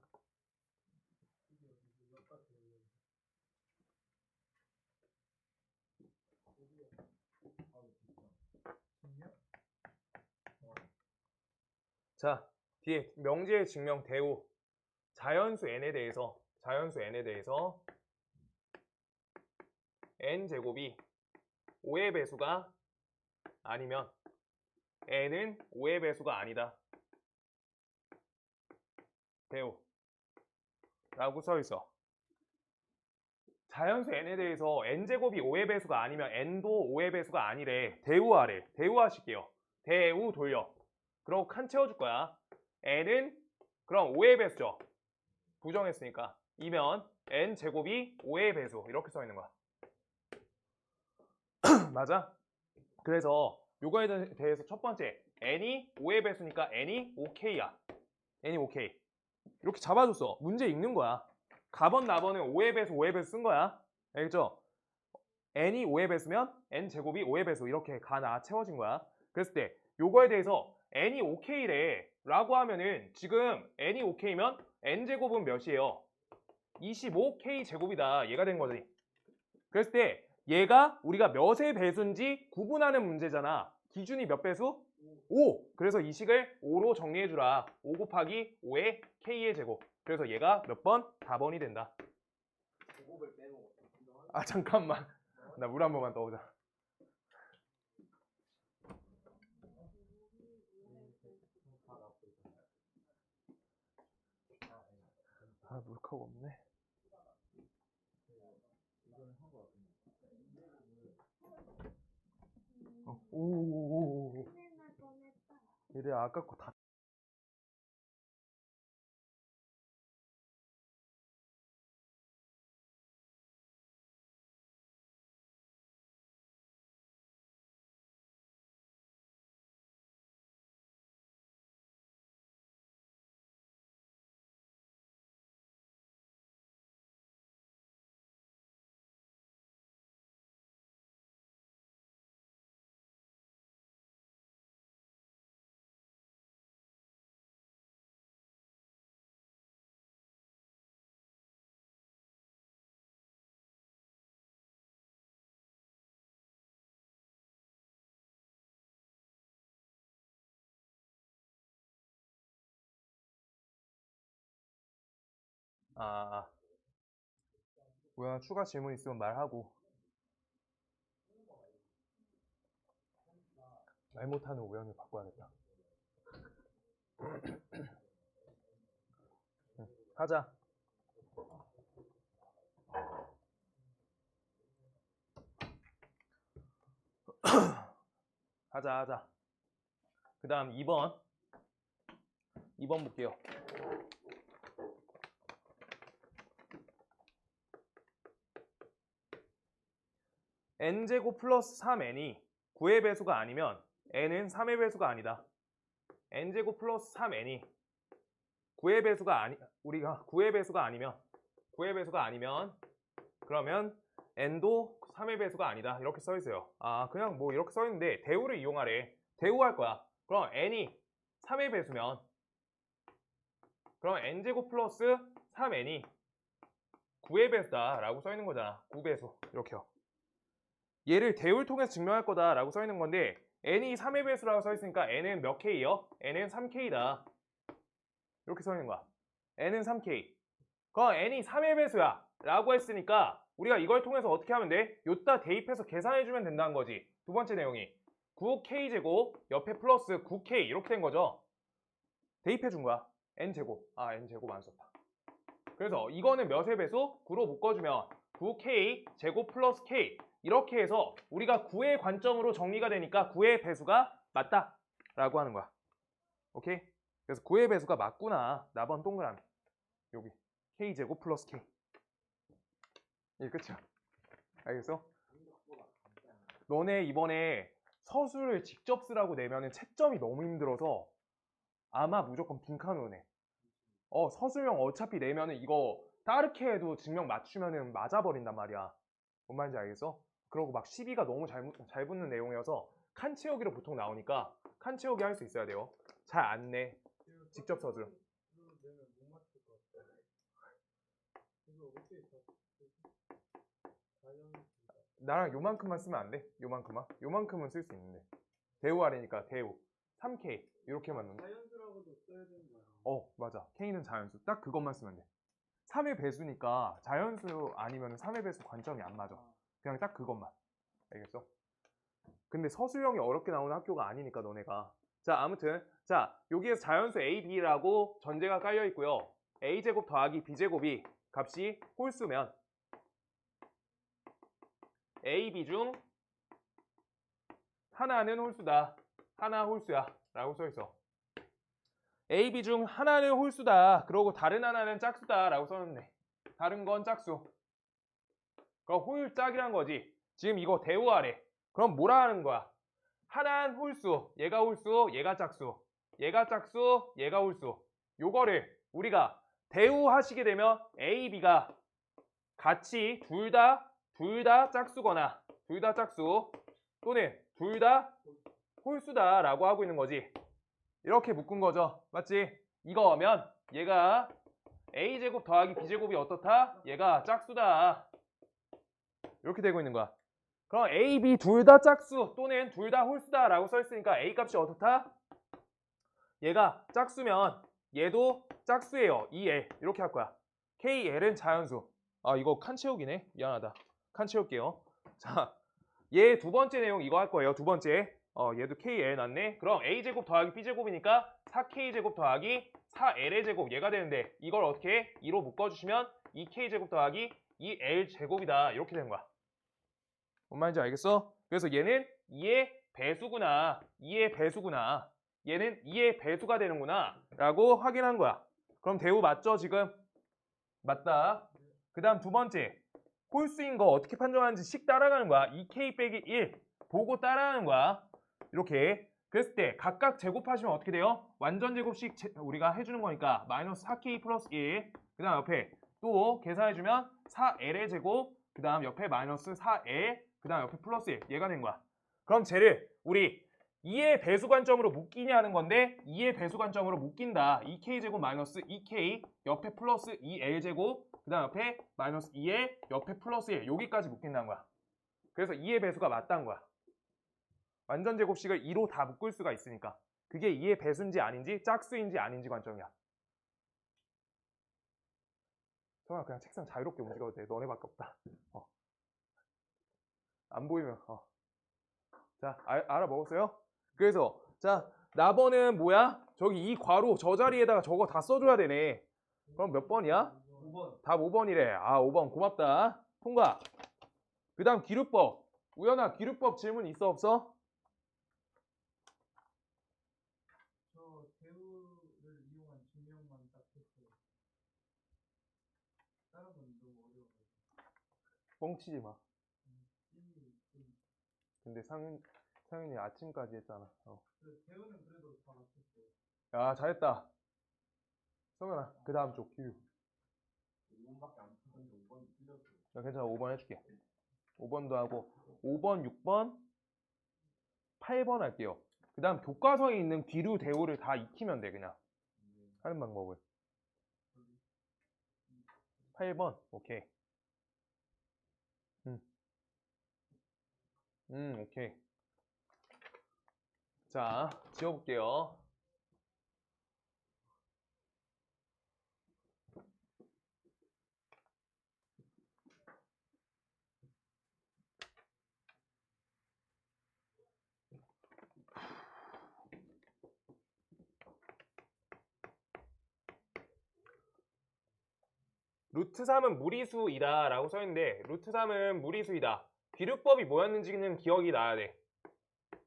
Speaker 1: 자, 뒤에 명제의 증명 대우 자연수 n에 대해서 n제곱이 5의 배수가 아니면 n은 5의 배수가 아니다. 대우 라고 써있어. 자연수 n에 대해서 n제곱이 5의 배수가 아니면 n도 5의 배수가 아니래. 대우하래. 대우하실게요. 대우 돌려. 그럼 칸 채워줄 거야. n은 그럼 5의 배수죠. 부정했으니까. 이면 n제곱이 5의 배수. 이렇게 써있는 거야. 맞아? 그래서 요거에 대해서 첫 번째 n이 5의 배수니까 n이 5k야. n이 5k. 이렇게 잡아줬어. 문제 읽는 거야. 가번 나번은 5의 배수 5의 배수 쓴 거야. 알겠죠? n이 5의 배수면 n제곱이 5의 배수. 이렇게 가나 채워진 거야. 그랬을 때 요거에 대해서 n이 5k래. 라고 하면은 지금 n이 5k면 n제곱은 몇이에요? 25k 제곱이다. 얘가 된 거지. 그랬을 때 얘가 우리가 몇의 배수인지 구분하는 문제잖아. 기준이 몇 배수? 5. 그래서 이 식을 5로 정리해주라. 5 곱하기 5의 k의 제곱. 그래서 얘가 몇 번? 4번이 된다.
Speaker 2: 제곱을 빼먹어.
Speaker 1: 아 잠깐만. 나 물 한 번만 떠오자. 아 물컵 없네. 오오오오. 이래 아까 거 다. 뭐야 추가 질문 있으면 말하고. 말 못하는 오연을 바꿔야겠다. 하자. 하자. 그 다음 2번 볼게요. n제곱 플러스 3n이 9의 배수가 아니면 n은 3의 배수가 아니다. n제곱 플러스 3n이 9의 배수가 우리가 9의 배수가 아니면 그러면 n도 3의 배수가 아니다. 이렇게 써 있어요. 그냥 뭐 이렇게 써 있는데 대우를 이용하래. 대우할 거야. 그럼 n이 3의 배수면 그럼 n제곱 플러스 3n이 9의 배수다 라고 써 있는 거잖아. 9배수 이렇게요. 얘를 대우를 통해서 증명할 거다 라고 써 있는 건데 n이 3의 배수라고 써 있으니까 n은 몇 k요? n은 3k다. 이렇게 써 있는 거야. n은 3k. 그럼 n이 3의 배수야 라고 했으니까 우리가 이걸 통해서 어떻게 하면 돼? 요따 대입해서 계산해주면 된다는 거지. 두 번째 내용이 9k제곱 옆에 플러스 9k 이렇게 된 거죠. 대입해준 거야. n제곱. n제곱 안 썼다. 그래서 이거는 몇의 배수? 9로 묶어주면 9k 제곱 플러스 k 이렇게 해서 우리가 9의 관점으로 정리가 되니까 9의 배수가 맞다 라고 하는 거야. 오케이? 그래서 9의 배수가 맞구나. 나번 동그라미 여기 k제곱 플러스 k. 이게 끝이야. 알겠어? 너네 이번에 서술을 직접 쓰라고 내면은 채점이 너무 힘들어서 아마 무조건 빈칸으로 내. 서술형 어차피 내면은 이거 따르게 해도 증명 맞추면은 맞아버린단 말이야. 뭔 말인지 알겠어? 그러고 막 시비가 너무 잘 붙는 내용이어서 칸 채우기로 보통 나오니까 칸 채우기 할 수 있어야 돼요. 잘 안 내. 직접 서술. 나랑 요만큼만 쓰면 안 돼? 요만큼만? 요만큼은 쓸 수 있는데. 대우 아래니까 대우. 3K 이렇게만 넣는.
Speaker 2: 자연수라고도 써야 되는 거야.
Speaker 1: 맞아. K는 자연수. 딱 그것만 쓰면 돼. 3의 배수니까 자연수 아니면 3의 배수 관점이 안 맞아. 그냥 딱 그것만. 알겠어? 근데 서술형이 어렵게 나오는 학교가 아니니까 너네가. 자 아무튼 자 여기에서 자연수 A, B라고 전제가 깔려 있고요. A제곱 더하기 B제곱이 값이 홀수면 A, B 중 하나는 홀수다. 하나 홀수야 라고 써있어. A, B 중 하나는 홀수다. 그러고 다른 하나는 짝수다 라고 써놨네. 다른 건 짝수. 그럼 홀짝이란 거지. 지금 이거 대우하래. 그럼 뭐라 하는 거야? 하나는 홀수, 얘가 홀수, 얘가 짝수. 얘가 짝수, 얘가 홀수. 요거를 우리가 대우하시게 되면 A, B가 같이 둘 다 짝수거나 둘 다 짝수 또는 둘 다 홀수다 라고 하고 있는 거지. 이렇게 묶은 거죠. 맞지? 이거 하면 얘가 a제곱 더하기 b제곱이 어떻다? 얘가 짝수다. 이렇게 되고 있는 거야. 그럼 a, b 둘 다 짝수 또는 둘 다 홀수다 라고 써 있으니까 a 값이 어떻다? 얘가 짝수면 얘도 짝수예요. 2l 이렇게 할 거야. kl은 자연수. 아 이거 칸 채우기네. 미안하다. 칸 채울게요. 자, 얘 두 번째 내용 이거 할 거예요. 두 번째. 얘도 kl 났네. 그럼 a제곱 더하기 b제곱이니까 4k제곱 더하기 4l의 제곱 얘가 되는데 이걸 어떻게 해? 2로 묶어주시면 2k제곱 더하기 2l제곱이다. 이렇게 되는 거야. 뭔 말인지 알겠어? 그래서 얘는 2의 배수구나. 2의 배수구나. 얘는 2의 배수가 되는구나. 라고 확인한 거야. 그럼 대우 맞죠 지금? 맞다. 그 다음 두 번째. 홀수인 거 어떻게 판정하는지 식 따라가는 거야. 2k 빼기 1 보고 따라하는 거야. 이렇게. 그랬을 때 각각 제곱하시면 어떻게 돼요? 완전 제곱식 우리가 해주는 거니까 마이너스 4k 플러스 1. 그 다음 옆에 또 계산해주면 4l의 제곱. 그 다음 옆에 마이너스 4l. 그 다음 옆에 플러스 1. 얘가 된 거야. 그럼 쟤를 우리 2의 배수 관점으로 묶이냐 하는 건데 2의 배수 관점으로 묶인다. 2k제곱 마이너스 2k 옆에 플러스 2l제곱 그 다음 옆에 마이너스 2의 옆에 플러스 1 여기까지 묶인다는 거야. 그래서 2의 배수가 맞다는 거야. 완전 제곱식을 2로 다 묶을 수가 있으니까. 그게 2의 배수인지 아닌지 짝수인지 아닌지 관점이야. 정말 그냥 책상 자유롭게 움직여도 돼. 너네밖에 없다. 안 보이면 자 알아먹었어요? 그래서 자 나번은 뭐야? 저기 이 괄호 저 자리에다가 저거 다 써줘야 되네. 그럼 몇 번이야?
Speaker 2: 5번.
Speaker 1: 답 5번이래. 아 5번 고맙다. 통과. 그 다음 기류법. 우연아 기류법 질문 있어 없어?
Speaker 2: 저 대우를 이용한 증명만 딱 했어요. 다른 건 너무 어려워요.
Speaker 1: 뻥치지 마.
Speaker 2: 일일이 좀.
Speaker 1: 근데 상윤이 아침까지 했잖아.
Speaker 2: 대우는 그래도 다 맞췄어요.
Speaker 1: 야 잘했다. 성현아 그 다음 쪽 기류.
Speaker 2: 5번밖에 안 풀었는데 5번이 틀렸어요.
Speaker 1: 야, 괜찮아 5번 해줄게. 5번도 하고 5번, 6번, 8번 할게요. 그 다음 교과서에 있는 기류 대우를 다 익히면 돼 그냥. 하는 방법을. 8번 오케이. 오케이. 자 지워볼게요. 루트 3은 무리수이다 라고 써있는데 루트 3은 무리수이다. 기류법이 뭐였는지는 기억이 나야 돼.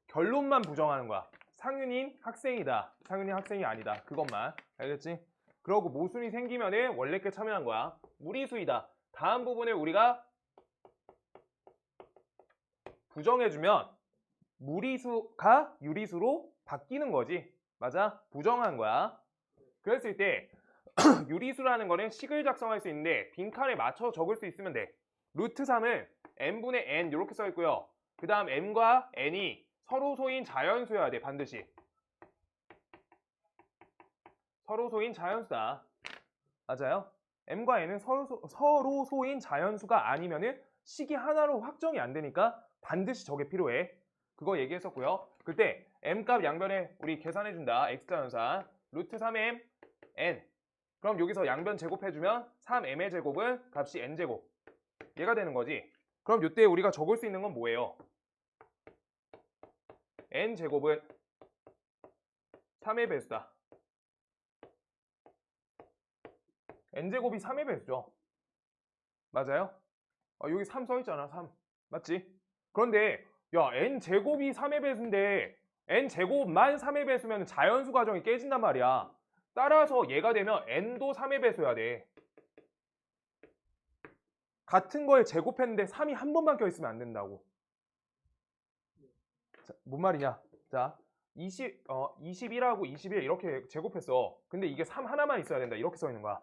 Speaker 1: 결론만 부정하는 거야. 상윤인 학생이다. 상윤인 학생이 아니다. 그것만. 알겠지? 그러고 모순이 생기면은 원래 게 참여한 거야. 무리수이다. 다음 부분에 우리가 부정해주면 무리수가 유리수로 바뀌는 거지. 맞아? 부정한 거야. 그랬을 때 유리수라는 거는 식을 작성할 수 있는데 빈칸에 맞춰 적을 수 있으면 돼. 루트 3은 n분의 n 이렇게 써 있고요. 그 다음 m과 n이 서로 소인 자연수여야 돼. 반드시. 서로 소인 자연수다. 맞아요? m과 n은 서로 소인 자연수가 아니면은 식이 하나로 확정이 안 되니까 반드시 저게 필요해. 그거 얘기했었고요. 그때 m값 양변에 우리 계산해준다. x자연산 루트 3m n. 그럼 여기서 양변 제곱해주면 3m의 제곱은 값이 n제곱. 얘가 되는 거지. 그럼 이때 우리가 적을 수 있는 건 뭐예요? n제곱은 3의 배수다. n제곱이 3의 배수죠. 맞아요? 여기 3 써있잖아. 3. 맞지? 그런데 야 n제곱이 3의 배수인데 n제곱만 3의 배수면 자연수 과정이 깨진단 말이야. 따라서 얘가 되면 n도 3의 배수여야 돼. 같은 걸 제곱했는데 3이 한 번만 껴있으면 안 된다고. 자, 뭔 말이냐? 자, 21하고 21 이렇게 제곱했어. 근데 이게 3 하나만 있어야 된다. 이렇게 써 있는 거야.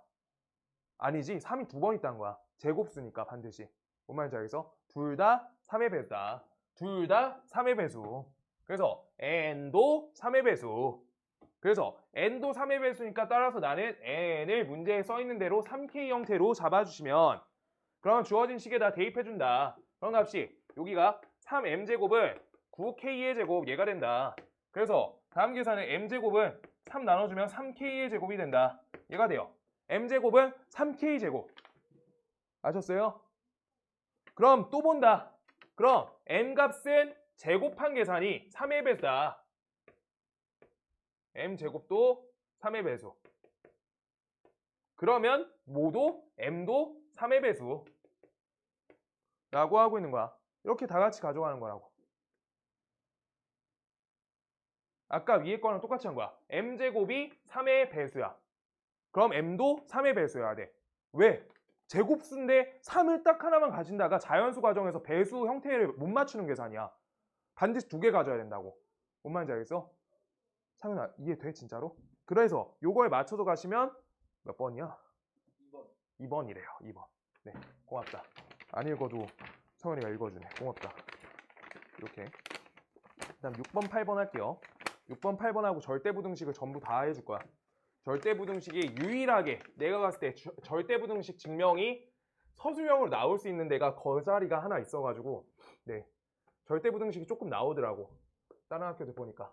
Speaker 1: 아니지. 3이 두 번 있다는 거야. 제곱수니까 반드시. 뭔 말인지 알겠어? 둘 다 3의 배수다. 둘 다 3의 배수. 그래서 n도 3의 배수. 그래서 n도 3의 배수니까 따라서 나는 n을 문제에 써있는 대로 3k 형태로 잡아주시면 그럼 주어진 식에다 대입해준다. 그런 값이 여기가 3m제곱을 9k의 제곱 얘가 된다. 그래서 다음 계산은 m제곱은 3 나눠주면 3k의 제곱이 된다. 얘가 돼요. m제곱은 3k 제곱. 아셨어요? 그럼 또 본다. 그럼 m값은 제곱한 계산이 3의 배수다. m제곱도 3의 배수. 그러면 모두 m도 3의 배수 라고 하고 있는 거야. 이렇게 다 같이 가져가는 거라고. 아까 위에 거랑 똑같이 한 거야. m제곱이 3의 배수야. 그럼 m도 3의 배수여야 돼. 왜? 제곱수인데 3을 딱 하나만 가진다가 자연수 과정에서 배수 형태를 못 맞추는 계산이야. 반드시 2개 가져야 된다고. 뭔 말인지 알겠어? 상윤아, 이해돼 진짜로? 그래서 요거에 맞춰서 가시면 몇 번이야?
Speaker 2: 2번.
Speaker 1: 2번이래요. 2번. 네, 고맙다. 안 읽어도 성현이가 읽어주네. 고맙다. 이렇게. 그다음 6번, 8번 할게요. 6번, 8번하고 절대부등식을 전부 다 해줄 거야. 절대부등식이 유일하게 내가 봤을 때 절대부등식 증명이 서술형으로 나올 수 있는 데가 그 자리가 하나 있어가지고 네, 절대부등식이 조금 나오더라고. 다른 학교들 보니까.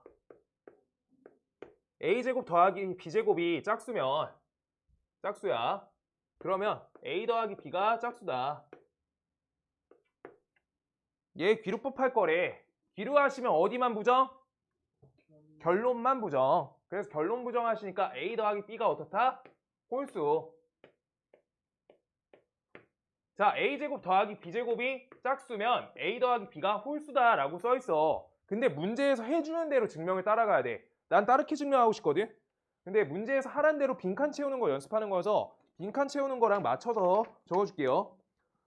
Speaker 1: a제곱 더하기 b제곱이 짝수면 짝수야. 그러면 a 더하기 b가 짝수다. 얘 귀루법 할 거래. 귀루하시면 어디만 부정? 결론만 부정. 그래서 결론 부정하시니까 a 더하기 b가 어떻다? 홀수. 자, a제곱 더하기 b제곱이 짝수면 a 더하기 b가 홀수다 라고 써있어. 근데 문제에서 해주는 대로 증명을 따라가야 돼. 난 따르게 증명하고 싶거든. 근데 문제에서 하라는 대로 빈칸 채우는 거 연습하는 거여서 빈칸 채우는 거랑 맞춰서 적어줄게요.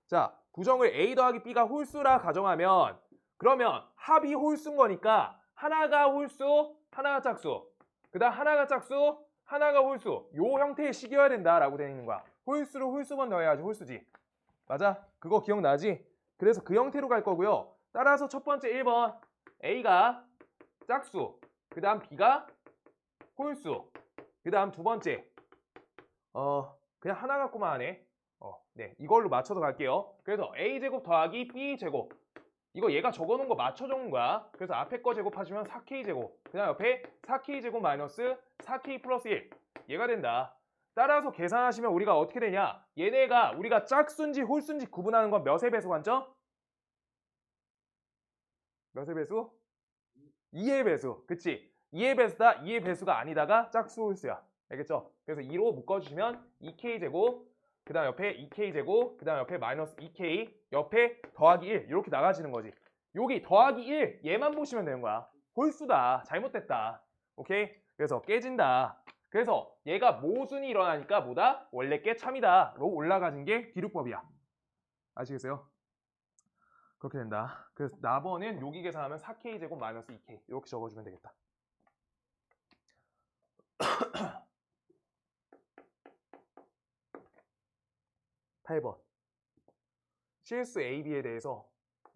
Speaker 1: 자, 부정을 a 더하기 b가 홀수라 가정하면 그러면 합이 홀수인 거니까 하나가 홀수, 하나가 짝수. 그 다음 하나가 짝수, 하나가 홀수. 요 형태의 식이어야 된다라고 되어 있는 거야. 홀수를 홀수만 넣어야지 홀수지. 맞아? 그거 기억나지? 그래서 그 형태로 갈 거고요. 따라서 첫 번째 1번 A가 짝수, 그 다음 B가 홀수, 그 다음 두 번째 그냥 하나 갖고만 하네. 네, 이걸로 맞춰서 갈게요. 그래서 A제곱 더하기 B제곱, 이거 얘가 적어놓은 거 맞춰 적은 거야. 그래서 앞에 거 제곱하시면 4K제곱, 그 다음 옆에 4K제곱 마이너스 4K 플러스 1 얘가 된다. 따라서 계산하시면 우리가 어떻게 되냐, 얘네가 우리가 짝수인지 홀수인지 구분하는 건 몇의 배수 관점? 몇의 배수? 2의 배수. 그치? 2의 배수다, 2의 배수가 아니다가 짝수 홀수야. 알겠죠? 그래서 2로 묶어주시면 2K제곱, 그 다음 옆에 2K제곱, 그 다음 옆에 마이너스 2K, 옆에 더하기 1 이렇게 나가지는 거지. 여기 더하기 1 얘만 보시면 되는 거야. 홀수다. 잘못됐다. 오케이? 그래서 깨진다. 그래서 얘가 모순이 일어나니까 뭐다? 원래 게 참이다 로 올라가진 게 기루법이야. 아시겠어요? 그렇게 된다. 그래서 나번은 여기 계산하면 4K제곱 마이너스 2K 이렇게 적어주면 되겠다. 8번 실수 A, B에 대해서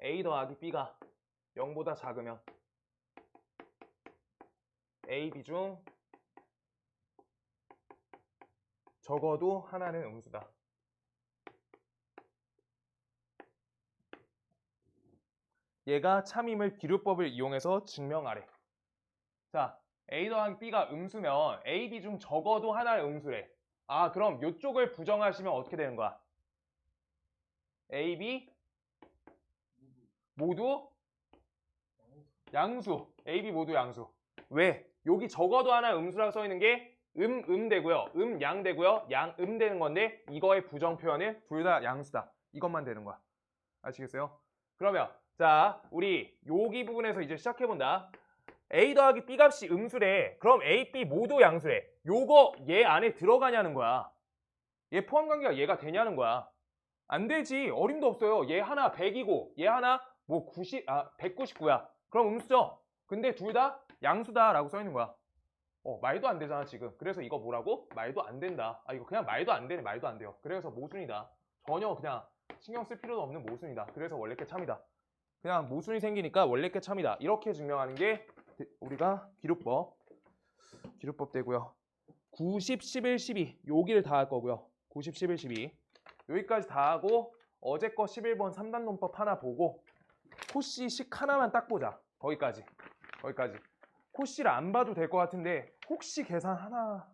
Speaker 1: A 더하기 B가 0보다 작으면 A, B 중 적어도 하나는 음수다. 얘가 참임을 기루법을 이용해서 증명하래. 자, A 더하기 B가 음수면 A, B 중 적어도 하나는 음수래. 아, 그럼 이쪽을 부정하시면 어떻게 되는 거야? A, B 모두 양수. A, B 모두 양수. 왜? 여기 적어도 하나 음수라고 써있는 게 되고요. 양 되고요. 양 되는 건데 이거의 부정 표현은 둘 다 양수다. 이것만 되는 거야. 아시겠어요? 그러면 자, 우리 여기 부분에서 이제 시작해본다. A 더하기 B 값이 음수래. 그럼 A, B 모두 양수래. 요거 얘 안에 들어가냐는 거야. 얘 포함관계가 얘가 되냐는 거야. 안 되지. 어림도 없어요. 얘 하나 100이고 얘 하나 뭐 199야. 그럼 음수죠. 근데 둘 다 양수다 라고 써있는 거야. 말도 안 되잖아 지금. 그래서 이거 뭐라고? 말도 안 된다. 이거 그냥 말도 안 되네. 말도 안 돼요. 그래서 모순이다. 전혀 그냥 신경 쓸 필요도 없는 모순이다. 그래서 원래 게 참이다. 그냥 모순이 생기니까 원래 게 참이다. 이렇게 증명하는 게 우리가 기루법 기루법 되고요. 90, 11, 12 여기를 다 할 거고요. 90, 11, 12 여기까지 다 하고 어제 거 11번 3단 논법 하나 보고 코씨식 하나만 딱 보자. 거기까지. 코씨를 안 봐도 될 것 같은데 혹시 계산 하나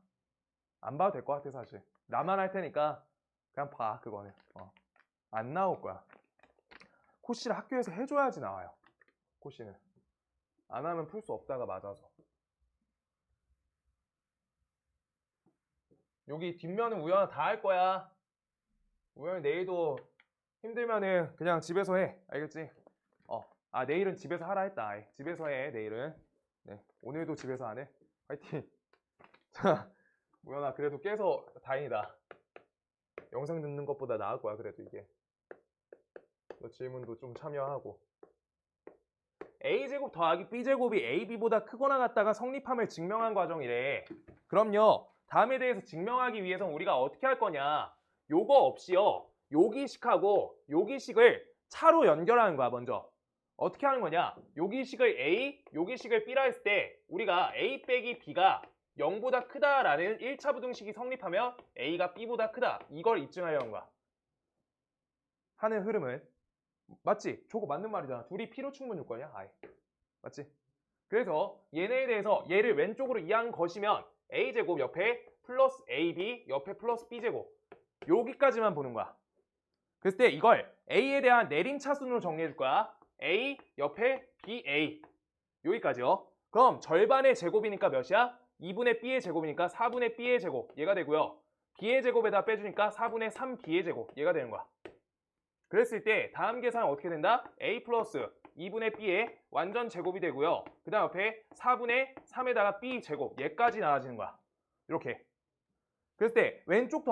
Speaker 1: 안 봐도 될 것 같아 사실. 나만 할 테니까 그냥 봐 그거는. 안 나올 거야. 코씨를 학교에서 해줘야지 나와요. 코씨는. 안 하면 풀 수 없다가 맞아서. 여기 뒷면은 우연아 다 할 거야. 우연히 내일도 힘들면은 그냥 집에서 해. 알겠지? 내일은 집에서 하라 했다. 아이. 집에서 해 내일은. 네. 오늘도 집에서 안 해. 화이팅. 자, 우연아 그래도 깨서 다행이다. 영상 듣는 것보다 나을 거야 그래도 이게. 너 질문도 좀 참여하고. a제곱 더하기 b제곱이 ab보다 크거나 같다가 성립함을 증명한 과정이래. 그럼요. 다음에 대해서 증명하기 위해서는 우리가 어떻게 할 거냐. 요거 없이요. 요기식하고 요기식을 차로 연결하는 거야 먼저. 어떻게 하는 거냐. 요기식을 a, 요기식을 b라 했을 때 우리가 a 빼기 b가 0보다 크다라는 1차 부등식이 성립하면 a가 b보다 크다. 이걸 입증하려는 거야. 하는 흐름은. 맞지? 저거 맞는 말이잖아. 둘이 필요 충분 요건이야. 아예. 맞지? 그래서 얘네에 대해서 얘를 왼쪽으로 이항 거시면 a제곱 옆에 플러스 ab 옆에 플러스 b제곱 여기까지만 보는 거야. 그랬을 때 이걸 a에 대한 내림차순으로 정리해 줄 거야. a 옆에 ba 여기까지요. 그럼 절반의 제곱이니까 몇이야? 2분의 b의 제곱이니까 4분의 b의 제곱 얘가 되고요. b의 제곱에다 빼주니까 4분의 3b의 제곱 얘가 되는 거야. 그랬을 때 다음 계산은 어떻게 된다? a 플러스 2분의 b의 완전 제곱이 되고요. 그 다음 옆에 4분의 3에다가 b 제곱 얘까지 나와지는 거야. 이렇게. 그랬을 때 왼쪽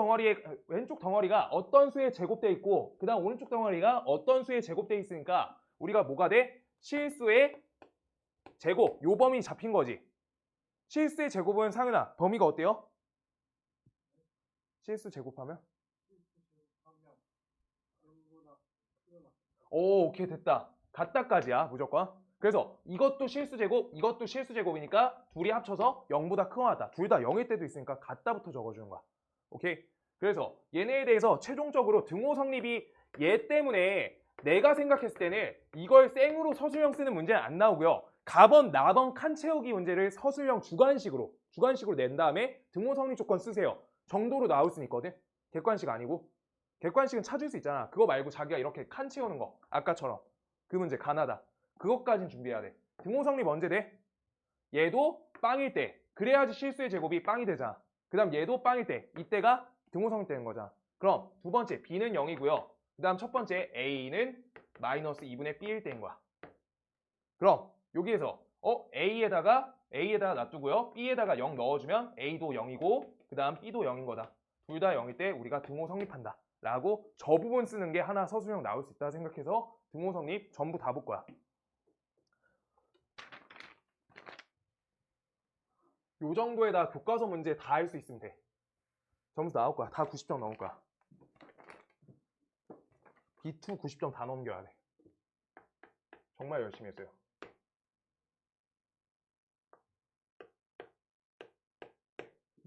Speaker 1: 덩어리가 어떤 수에 제곱돼 있고 그 다음 오른쪽 덩어리가 어떤 수에 제곱돼 있으니까 우리가 뭐가 돼? 실수의 제곱. 요 범위 잡힌 거지. 실수의 제곱은 상은아 범위가 어때요? 실수 제곱하면? 오, 오케이 됐다. 같다까지야 무조건. 그래서 이것도 실수 제곱, 이것도 실수 제곱이니까 둘이 합쳐서 0보다 크거나 같다. 둘 다 0일 때도 있으니까 같다부터 적어주는 거야. 오케이? 그래서 얘네에 대해서 최종적으로 등호 성립이 얘 때문에 내가 생각했을 때는 이걸 생으로 서술형 쓰는 문제는 안 나오고요. 가번, 나번, 칸 채우기 문제를 서술형 주관식으로 낸 다음에 등호 성립 조건 쓰세요. 정도로 나올 수는 있거든. 객관식 아니고. 객관식은 찾을 수 있잖아. 그거 말고 자기가 이렇게 칸 채우는 거. 아까처럼. 그 문제 가나다. 그것까진 준비해야 돼. 등호 성립 언제 돼? 얘도 빵일 때. 그래야지 실수의 제곱이 빵이 되잖아. 그 다음 얘도 빵일 때. 이때가 등호 성립되는 거잖아. 그럼 두 번째 b는 0이고요. 그 다음 첫 번째 a는 마이너스 2분의 b일 때인 거야. 그럼 여기에서 a에다가 놔두고요. b에다가 0 넣어주면 a도 0이고 그 다음 b도 0인 거다. 둘 다 0일 때 우리가 등호 성립한다. 라고 저 부분 쓰는 게 하나 서술형 나올 수 있다 생각해서 등호 성립 전부 다 볼 거야. 요 정도에다 교과서 문제 다 할 수 있으면 돼. 점수 나올 거야. 다 90점 넘을 거야. B2 90점 다 넘겨야 돼. 정말 열심히 했어요.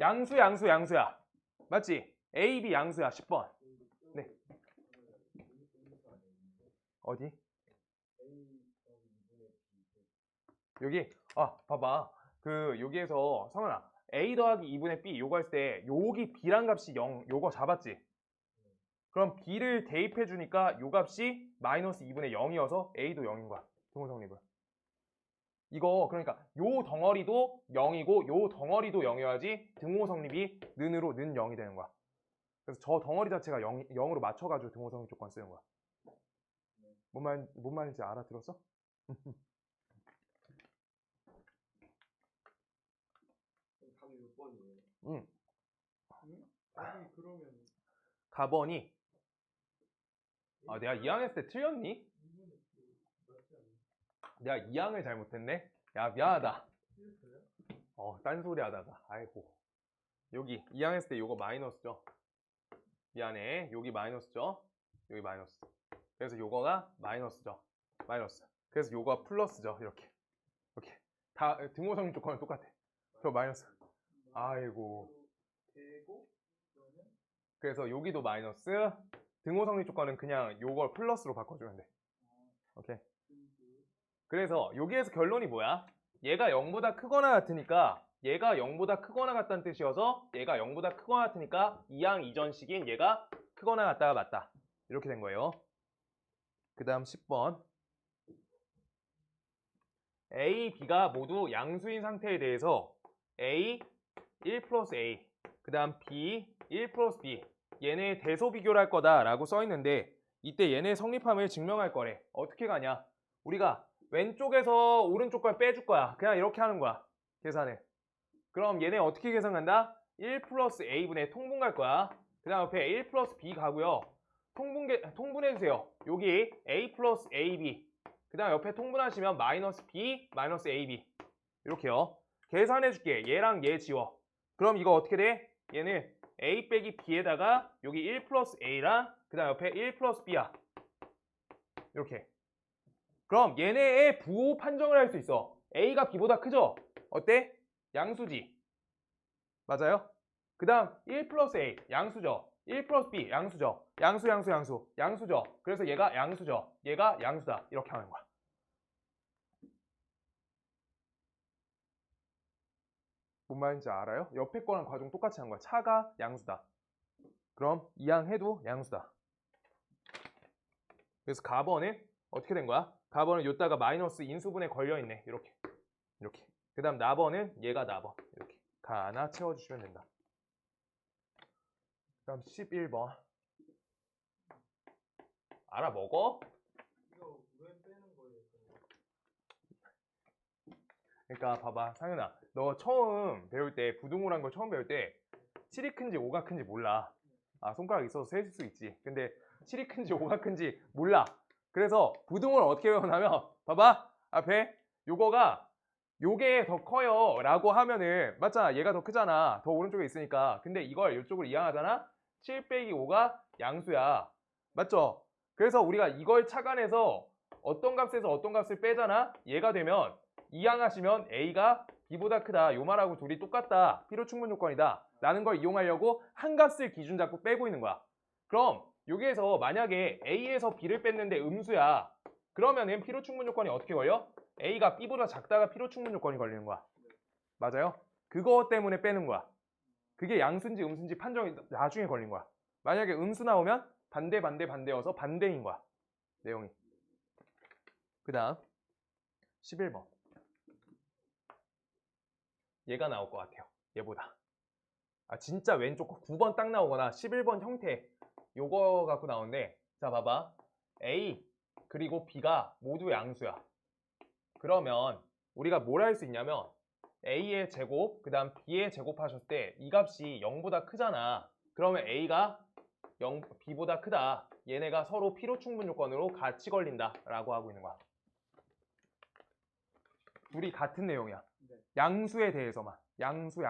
Speaker 1: 양수야. 맞지? A, B 양수야. 10번. 네. 어디? 여기? 봐봐. 여기에서 성현아 A 더하기 2분의 B 요거 할 때 여기 B란 값이 0 요거 잡았지? 그럼 B를 대입해 주니까 요 값이 마이너스 2분의 0이어서 A도 0인 거야. 등호 성립은. 이거 그러니까 요 덩어리도 0이고 요 덩어리도 0이어야지 등호 성립이 는으로 는 0이 되는 거야. 그래서 저 덩어리 자체가 0으로 맞춰가지고 등호 성립 조건 쓰는 거야. 뭔 말인지 알아들었어?
Speaker 2: 답이 몇 번이에요?
Speaker 1: 응.
Speaker 2: 답이 그러면
Speaker 1: 가번이 내가 2항 했을 때 틀렸니? 내가 2항을 잘못했네? 야 미안하다. 딴소리 하다가 아이고. 여기 2항 했을 때 요거 마이너스죠? 미안해. 여기 마이너스죠? 여기 마이너스. 그래서 요거가 마이너스죠? 마이너스. 그래서 요거가 플러스죠? 이렇게 다 등호 성립 조건은 똑같아. 저 마이너스. 아이고.
Speaker 2: 되고 그러면
Speaker 1: 그래서 여기도 마이너스 등호성립 조건은 그냥 요걸 플러스로 바꿔주면 돼. 오케이.
Speaker 2: 등수
Speaker 1: 그래서 여기에서 결론이 뭐야? 얘가 0보다 크거나 같으니까 얘가 0보다 크거나 같다는 뜻이어서 얘가 0보다 크거나 같으니까 이항 이전식인 얘가 크거나 같다가 맞다. 이렇게 된 거예요. 그 다음 10번. A, B가 모두 양수인 상태에 대해서 A 1 플러스 A, 그 다음 B 1 플러스 B, 얘네 대소 비교를 할 거다라고 써 있는데 이때 얘네 성립함을 증명할 거래. 어떻게 가냐? 우리가 왼쪽에서 오른쪽 걸 빼줄 거야. 그냥 이렇게 하는 거야. 계산을. 그럼 얘네 어떻게 계산한다? 1 플러스 A분의 통분 갈 거야. 그 다음 옆에 1 플러스 B 가고요. 통분해주세요. 여기 A 플러스 AB. 그 다음 옆에 통분하시면 마이너스 B, 마이너스 AB. 이렇게요. 계산해줄게. 얘랑 얘 지워. 그럼 이거 어떻게 돼? 얘는 A 빼기 B에다가 여기 1 플러스 A랑 그 다음 옆에 1 플러스 B야. 이렇게. 그럼 얘네의 부호 판정을 할 수 있어. A가 B보다 크죠? 어때? 양수지. 맞아요? 그 다음 1 플러스 A, 양수죠. 1 플러스 B, 양수죠. 양수죠. 그래서 얘가 양수죠. 얘가 양수다. 이렇게 하는 거야. 뭔 말인지 알아요? 옆에 거랑 과정 똑같이 한 거야. 차가 양수다. 그럼 이항해도 양수다. 그래서 가번은 어떻게 된 거야? 가번은 요따가 마이너스 인수분해 걸려있네. 이렇게. 그 다음 나번은 얘가 나번. 이렇게. 가 하나 채워주시면 된다. 그 다음 11번. 알아먹어?
Speaker 2: 이거 왜 빼는 거예요?
Speaker 1: 그러니까 봐봐 상윤아, 너 처음 배울 때 부등호란 걸 처음 배울 때 7이 큰지 5가 큰지 몰라. 아, 손가락 있어서 셀 수 있지. 근데 7이 큰지 5가 큰지 몰라. 그래서 부등호를 어떻게 배우냐면 봐봐 앞에 요거가 요게 더 커요 라고 하면은 맞잖아, 얘가 더 크잖아, 더 오른쪽에 있으니까. 근데 이걸 이쪽으로 이항하잖아. 7 빼기 5가 양수야, 맞죠? 그래서 우리가 이걸 착안해서 어떤 값에서 어떤 값을 빼잖아. 얘가 되면 이항하시면 A가 B보다 크다, 요 말하고 둘이 똑같다, 필요 충분 조건이다 라는 걸 이용하려고 한 값을 기준 잡고 빼고 있는 거야. 그럼 여기에서 만약에 A에서 B를 뺐는데 음수야, 그러면은 필요 충분 조건이 어떻게 걸려? A가 B보다 작다가 필요 충분 조건이 걸리는 거야. 맞아요? 그거 때문에 빼는 거야. 그게 양수인지 음수인지 판정이 나중에 걸린 거야. 만약에 음수 나오면 반대여서 반대인 거야, 내용이. 그 다음 11번. 얘가 나올 것 같아요. 얘보다. 아, 진짜 왼쪽 거 9번 딱 나오거나 11번 형태 요거 갖고 나오는데, 자 봐봐. A 그리고 B가 모두 양수야. 그러면 우리가 뭘 할 수 있냐면 A의 제곱 그 다음 B의 제곱 하셨을 때 이 값이 0보다 크잖아. 그러면 A가 B보다 크다. 얘네가 서로 필요 충분 조건으로 같이 걸린다 라고 하고 있는 거야. 둘이 같은 내용이야.
Speaker 2: 네.
Speaker 1: 양수에 대해서만. 양수.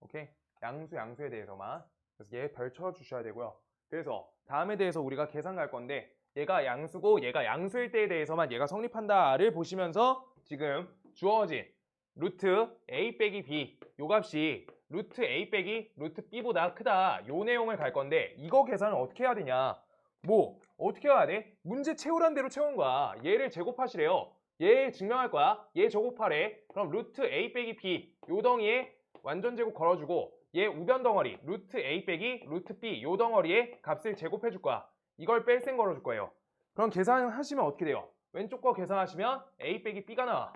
Speaker 1: 오케이? 양수에 대해서만. 그래서 얘 별 쳐주셔야 되고요. 그래서 다음에 대해서 우리가 계산 갈 건데 얘가 양수고 얘가 양수일 때에 대해서만 얘가 성립한다를 보시면서 지금 주어진 루트 A 빼기 B 요 값이 루트 A 빼기 루트 B보다 크다, 요 내용을 갈 건데 이거 계산을 어떻게 해야 되냐? 뭐 어떻게 해야 돼? 문제 채우란 대로 채운 거야. 얘를 제곱하시래요. 얘 증명할 거야. 얘 제곱하래. 그럼 루트 A 빼기 B 요 덩이에 완전 제곱 걸어주고 얘 우변 덩어리 루트 A 빼기 루트 B 요 덩어리에 값을 제곱해 줄 거야. 이걸 뺄셈 걸어줄 거예요. 그럼 계산하시면 어떻게 돼요? 왼쪽 거 계산하시면 A 빼기 B가 나와.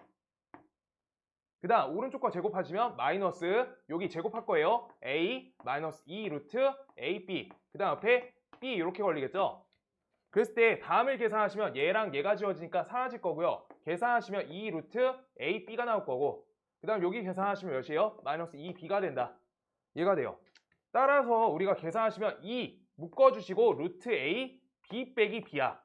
Speaker 1: 그 다음 오른쪽 거 제곱하시면 마이너스 여기 제곱할 거예요. A 마이너스 2 루트 AB 그 다음 옆에 B 이렇게 걸리겠죠? 그랬을 때 다음을 계산하시면 얘랑 얘가 지워지니까 사라질 거고요. 계산하시면 2 루트 AB가 나올 거고 그 다음 여기 계산하시면 몇이에요? 마이너스 2B가 된다. 얘가 돼요. 따라서 우리가 계산하시면 2 묶어주시고 루트 A B 빼기 B야.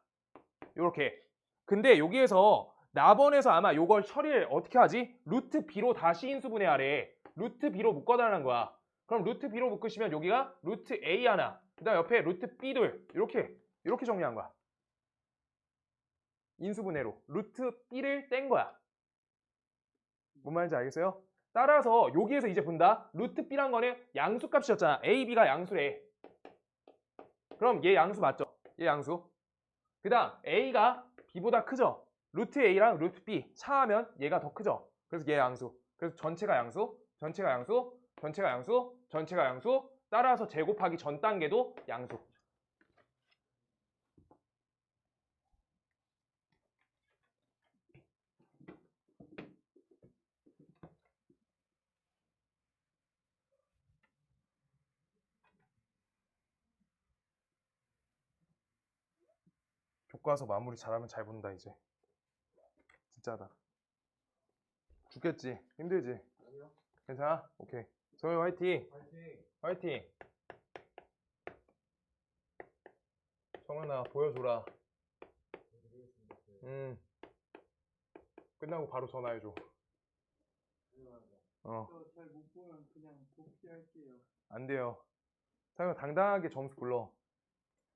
Speaker 1: 요렇게. 근데 여기에서 나번에서 아마 요걸 처리를 어떻게 하지? 루트 B로 다시 인수분해하래. 루트 B로 묶어달라는 거야. 그럼 루트 B로 묶으시면 여기가 루트 A 하나 그 다음 옆에 루트 B 둘 이렇게 정리한 거야. 인수분해로 루트 B를 뗀 거야. 뭔 말인지 알겠어요? 따라서 여기에서 이제 본다. 루트 B란 거는 양수값이었잖아. A, B가 양수래. 그럼 얘 양수 맞죠? 얘 양수. 그 다음 A가 B보다 크죠? 루트 A랑 루트 B 차하면 얘가 더 크죠? 그래서 얘 양수. 그래서 전체가 양수, 전체가 양수, 전체가 양수, 전체가 양수. 따라서 제곱하기 전 단계도 양수. 교과서 마무리 잘하면 잘 본다 이제. 진짜다. 죽겠지? 힘들지?
Speaker 2: 아니요.
Speaker 1: 괜찮아? 오케이. 소희 화이팅!
Speaker 2: 파이팅.
Speaker 1: 화이팅! 성현아 보여줘라. 끝나고 바로 전화해줘. 어,
Speaker 2: 저 잘 못 보면 그냥 복귀할게요.
Speaker 1: 안 돼요. 성현 당당하게 점수 불러.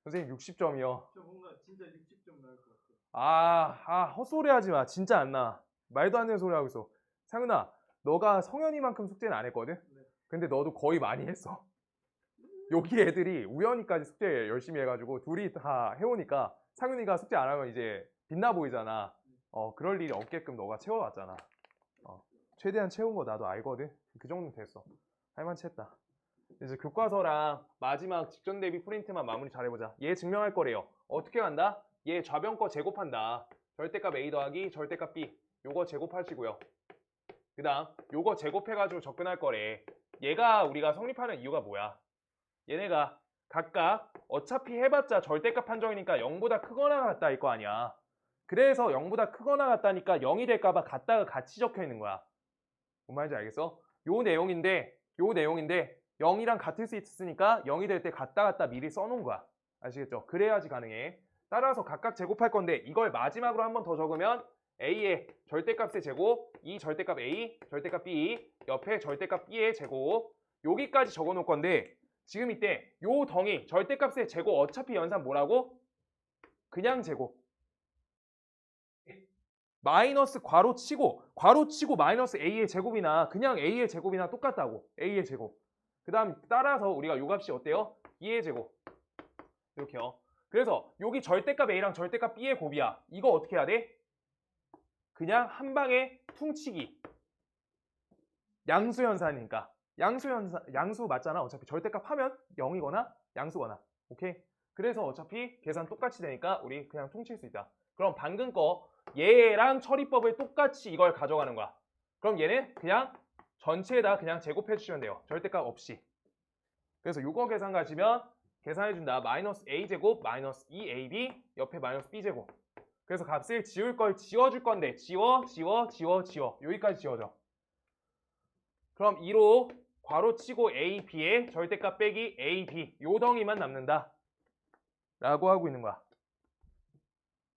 Speaker 1: 선생님 60점이요.
Speaker 2: 저 뭔가 진짜 60점 나올 것 같아요.
Speaker 1: 헛소리 하지 마. 진짜 안 나. 말도 안 되는 소리 하고 있어. 상윤아, 너가 성현이만큼 숙제는 안 했거든?
Speaker 2: 네.
Speaker 1: 근데 너도 거의 많이 했어. 여기 애들이 우연히까지 숙제 열심히 해가지고 둘이 다 해오니까 상윤이가 숙제 안 하면 이제 빛나 보이잖아. 그럴 일이 없게끔 너가 채워왔잖아. 최대한 채운 거 나도 알거든? 그 정도는 됐어. 할만치 했다. 이제 교과서랑 마지막 직전 대비 프린트만 마무리 잘해보자. 얘 증명할 거래요. 어떻게 간다? 얘 좌변 거 제곱한다. 절대값 A 더하기 절대값 B. 요거 제곱하시고요. 그 다음 요거 제곱해가지고 접근할 거래. 얘가 우리가 성립하는 이유가 뭐야? 얘네가 각각 어차피 해봤자 절대값 판정이니까 0보다 크거나 같다일 거 아니야. 그래서 0보다 크거나 같다니까 0이 될까봐 같다가 같이 적혀 있는 거야. 뭔 말인지 알겠어? 요 내용인데 0이랑 같을 수 있으니까 0이 될 때 같다 미리 써놓은 거야. 아시겠죠? 그래야지 가능해. 따라서 각각 제곱할 건데 이걸 마지막으로 한 번 더 적으면 A의 절대값의 제곱, 이 절대값 A, 절대값 B, 옆에 절대값 B의 제곱 여기까지 적어놓을 건데 지금 이때 요 덩이 절대값의 제곱 어차피 연산 뭐라고? 그냥 제곱. 마이너스 괄호치고 마이너스 A의 제곱이나 그냥 A의 제곱이나 똑같다고. A의 제곱. 그 다음 따라서 우리가 요 값이 어때요? 2의 제곱. 이렇게요. 그래서 여기 절대값 A랑 절대값 B의 곱이야. 이거 어떻게 해야 돼? 그냥 한 방에 퉁치기. 양수 현상이니까. 양수 맞잖아. 어차피 절대값 하면 0이거나 양수거나. 오케이? 그래서 어차피 계산 똑같이 되니까 우리 그냥 퉁칠 수 있다. 그럼 방금 거 얘랑 처리법을 똑같이 이걸 가져가는 거야. 그럼 얘는 그냥 전체에다 그냥 제곱해 주시면 돼요. 절대값 없이. 그래서 이거 계산 가시면 계산해준다. 마이너스 a제곱 마이너스 2ab 옆에 마이너스 b제곱. 그래서 값을 지울 걸 지워줄 건데 지워. 여기까지 지워져. 그럼 2로 괄호 치고 ab의 절대값 빼기 ab 요 덩이만 남는다. 라고 하고 있는 거야.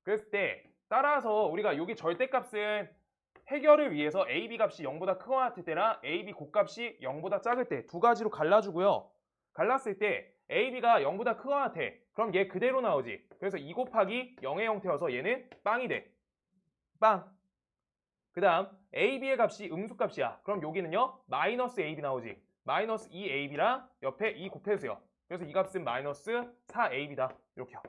Speaker 1: 그랬을 때 따라서 우리가 여기 절대값은 해결을 위해서 AB 값이 0보다 크거나 같을 때나 AB 곱값이 0보다 작을 때 두 가지로 갈라주고요. 갈랐을 때 AB가 0보다 크거나 같아. 그럼 얘 그대로 나오지. 그래서 2 곱하기 0의 형태여서 얘는 빵이 돼. 빵. 그 다음 AB의 값이 음수값이야. 그럼 여기는요. 마이너스 AB 나오지. 마이너스 2AB랑 옆에 2 곱해주세요. 그래서 이 값은 마이너스 4AB다. 이렇게요.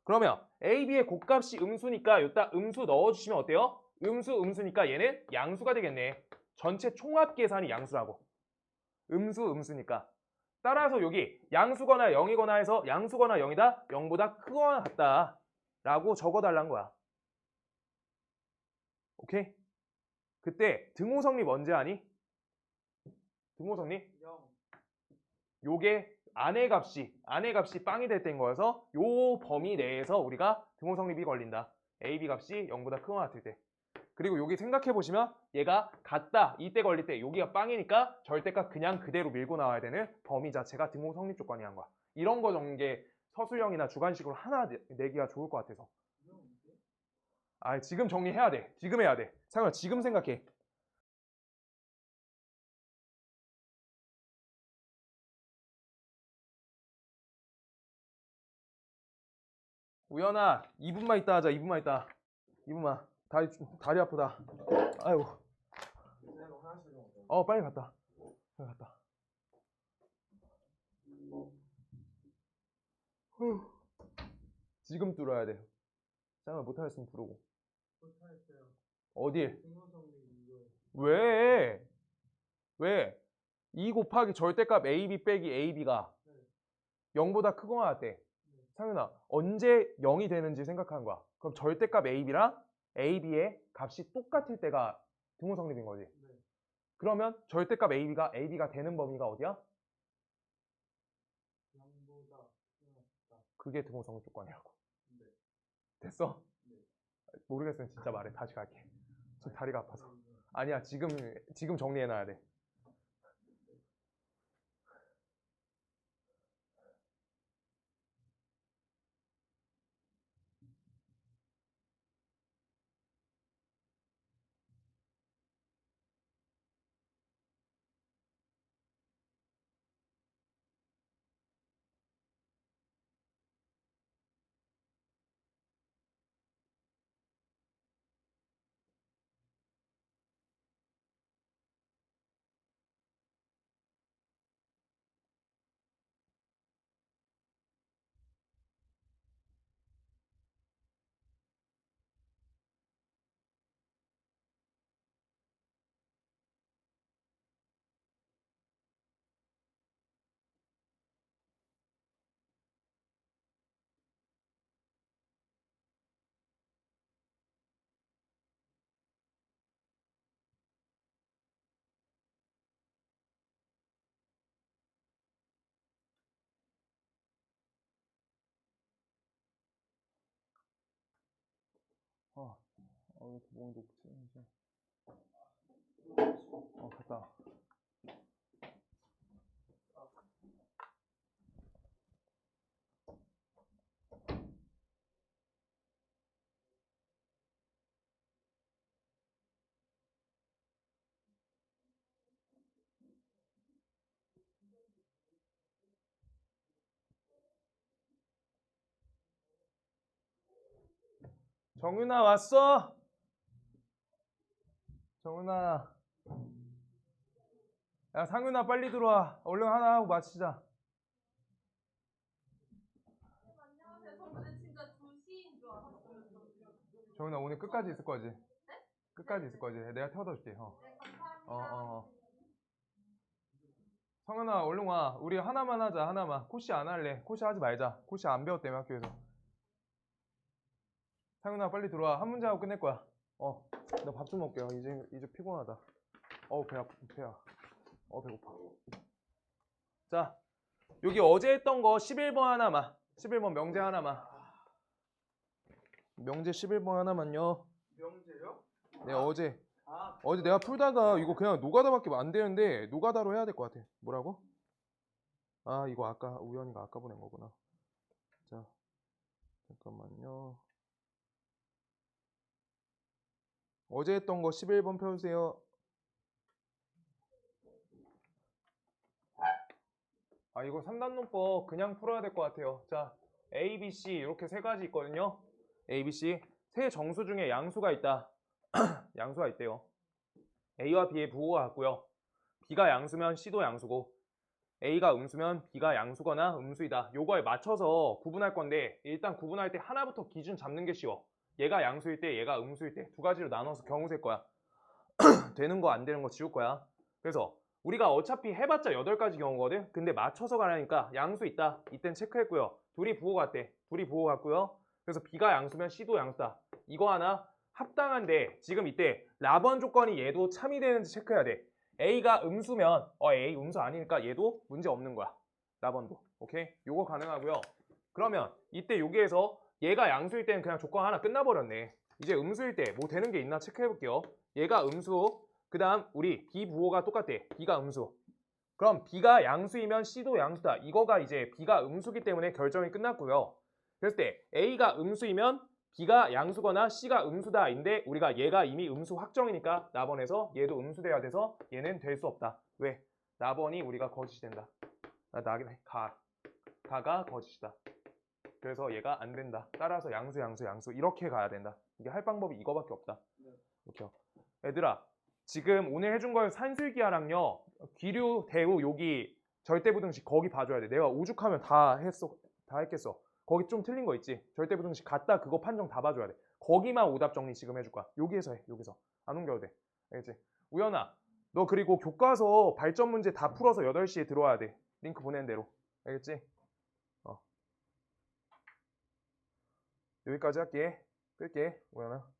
Speaker 1: 그러면 AB의 곱값이 음수니까 여기다 음수 넣어주시면 어때요? 음수니까 얘는 양수가 되겠네. 전체 총합 계산이 양수라고. 음수니까. 따라서 여기 양수거나 0이거나 해서 양수거나 0이다. 0보다 크거나 같다. 라고 적어달라는 거야. 오케이? 그때 등호성립 언제 하니? 등호성립?
Speaker 2: 0.
Speaker 1: 요게 안의 값이 빵이 될 때인 거여서 요 범위 내에서 우리가 등호성립이 걸린다. AB 값이 0보다 크거나 같을 때. 그리고 여기 생각해 보시면 얘가 같다 이때 걸릴 때 여기가 빵이니까 절대값 그냥 그대로 밀고 나와야 되는 범위 자체가 등호성립 조건이란 거야. 이런 거 정계 서술형이나 주관식으로 하나 내기가 좋을 것 같아서. 지금 정리해야 돼. 지금 해야 돼. 상현아 지금 생각해. 우연아 2분만 있다 하자. 2분만 있다. 2분만. 다리 아프다. 아이고.
Speaker 2: 화장실 좀
Speaker 1: 빨리 갔다. 빨리 갔다. 지금 뚫어야 돼. 잠깐만 못하겠으면 부르고.
Speaker 2: 못하겠어요.
Speaker 1: 어딜?
Speaker 2: 등호성립 이거예요.
Speaker 1: 왜? 왜? 2 곱하기 절대값 AB 빼기 AB가 0보다 크거나 같대. 상윤아, 언제 0이 되는지 생각하는 거야. 그럼 절대값 AB랑 AB의 값이 똑같을 때가 등호성립인 거지.
Speaker 2: 네.
Speaker 1: 그러면 절대값 AB가 되는 범위가 어디야?
Speaker 2: 0보다 작다.
Speaker 1: 그게 등호성립 조건이라고.
Speaker 2: 네.
Speaker 1: 됐어?
Speaker 2: 네.
Speaker 1: 모르겠으면 진짜 말해. 다시 갈게. 지금 다리가 아파서.
Speaker 2: 네.
Speaker 1: 아니야, 지금 정리해놔야 돼. 왜 이렇게 몸이 높지? 이제. 갔다. 정윤아 왔어? 정윤아. 야, 상윤아 빨리 들어와. 얼른 하나 하고 마치자.
Speaker 3: 안녕하세요. 저 근데 진짜 2시인 줄 알았어요.
Speaker 1: 정윤아 오늘 끝까지 있을 거지? 끝까지 있을 거지? 내가 태워다 줄게.
Speaker 3: 네, 감사합니다.
Speaker 1: 성현아 얼른 와. 우리 하나만 하자. 하나만. 코시 안 할래. 코시 하지 말자. 코시 안 배웠다며 학교에서. 상윤아 빨리 들어와. 한 문제 하고 끝낼 거야. 나 밥 좀 먹게요. 이제 피곤하다. 배 아파. 배야. 배고파. 자, 여기 어제 했던 거 11번 하나만. 11번 명제 하나만. 명제 11번 하나만요.
Speaker 2: 명제요?
Speaker 1: 네, 어제
Speaker 2: 아,
Speaker 1: 내가 풀다가 이거 그냥 노가다밖에 안 되는데 노가다로 해야 될 것 같아. 뭐라고? 이거 아까 우연이가 아까 보낸 거구나. 자, 잠깐만요. 어제 했던 거 11번 펴주세요. 이거 3단론법 그냥 풀어야 될 것 같아요. 자, A, B, C 이렇게 세 가지 있거든요. A, B, C 세 정수 중에 양수가 있다. 양수가 있대요. A와 B의 부호가 같고요. B가 양수면 C도 양수고 A가 음수면 B가 양수거나 음수이다. 요거에 맞춰서 구분할 건데 일단 구분할 때 하나부터 기준 잡는 게 쉬워. 얘가 양수일 때 얘가 음수일 때 두 가지로 나눠서 경우 셀 거야. 되는 거 안 되는 거 지울 거야. 그래서 우리가 어차피 해봤자 8가지 경우거든. 근데 맞춰서 가라니까 양수 있다. 이땐 체크했고요. 둘이 부호 같대. 둘이 부호 같고요. 그래서 B가 양수면 C도 양수다. 이거 하나 합당한데 지금 이때 라번 조건이 얘도 참이 되는지 체크해야 돼. A가 음수면 A 음수 아니니까 얘도 문제 없는 거야. 라번도. 오케이? 요거 가능하고요. 그러면 이때 여기에서 얘가 양수일 때는 그냥 조건 하나 끝나버렸네. 이제 음수일 때 뭐 되는 게 있나 체크해 볼게요. 얘가 음수, 그 다음 우리 B 부호가 똑같대. B가 음수. 그럼 B가 양수이면 C도 양수다. 이거가 이제 B가 음수기 때문에 결정이 끝났고요. 그랬을 때 A가 음수이면 B가 양수거나 C가 음수다인데 우리가 얘가 이미 음수 확정이니까 라번에서 얘도 음수돼야 돼서 얘는 될 수 없다. 왜? 라번이 우리가 거짓이 된다. 가가 거짓이다. 그래서 얘가 안 된다. 따라서 양수 이렇게 가야 된다. 이게 할 방법이 이거밖에 없다. 이렇게요. 얘들아, 지금 오늘 해준 건 산술기하랑요. 기류, 대우, 여기 절대부등식 거기 봐줘야 돼. 내가 오죽하면 다 했겠어. 거기 좀 틀린 거 있지. 절대부등식 같다 그거 판정 다 봐줘야 돼. 거기만 오답 정리 지금 해줄 거야. 여기에서 해. 여기서. 안 옮겨도 돼. 알겠지? 우연아, 너 그리고 교과서 발전 문제 다 풀어서 8시에 들어와야 돼. 링크 보낸 대로. 알겠지? 여기까지 할게. 끌게. 우연아.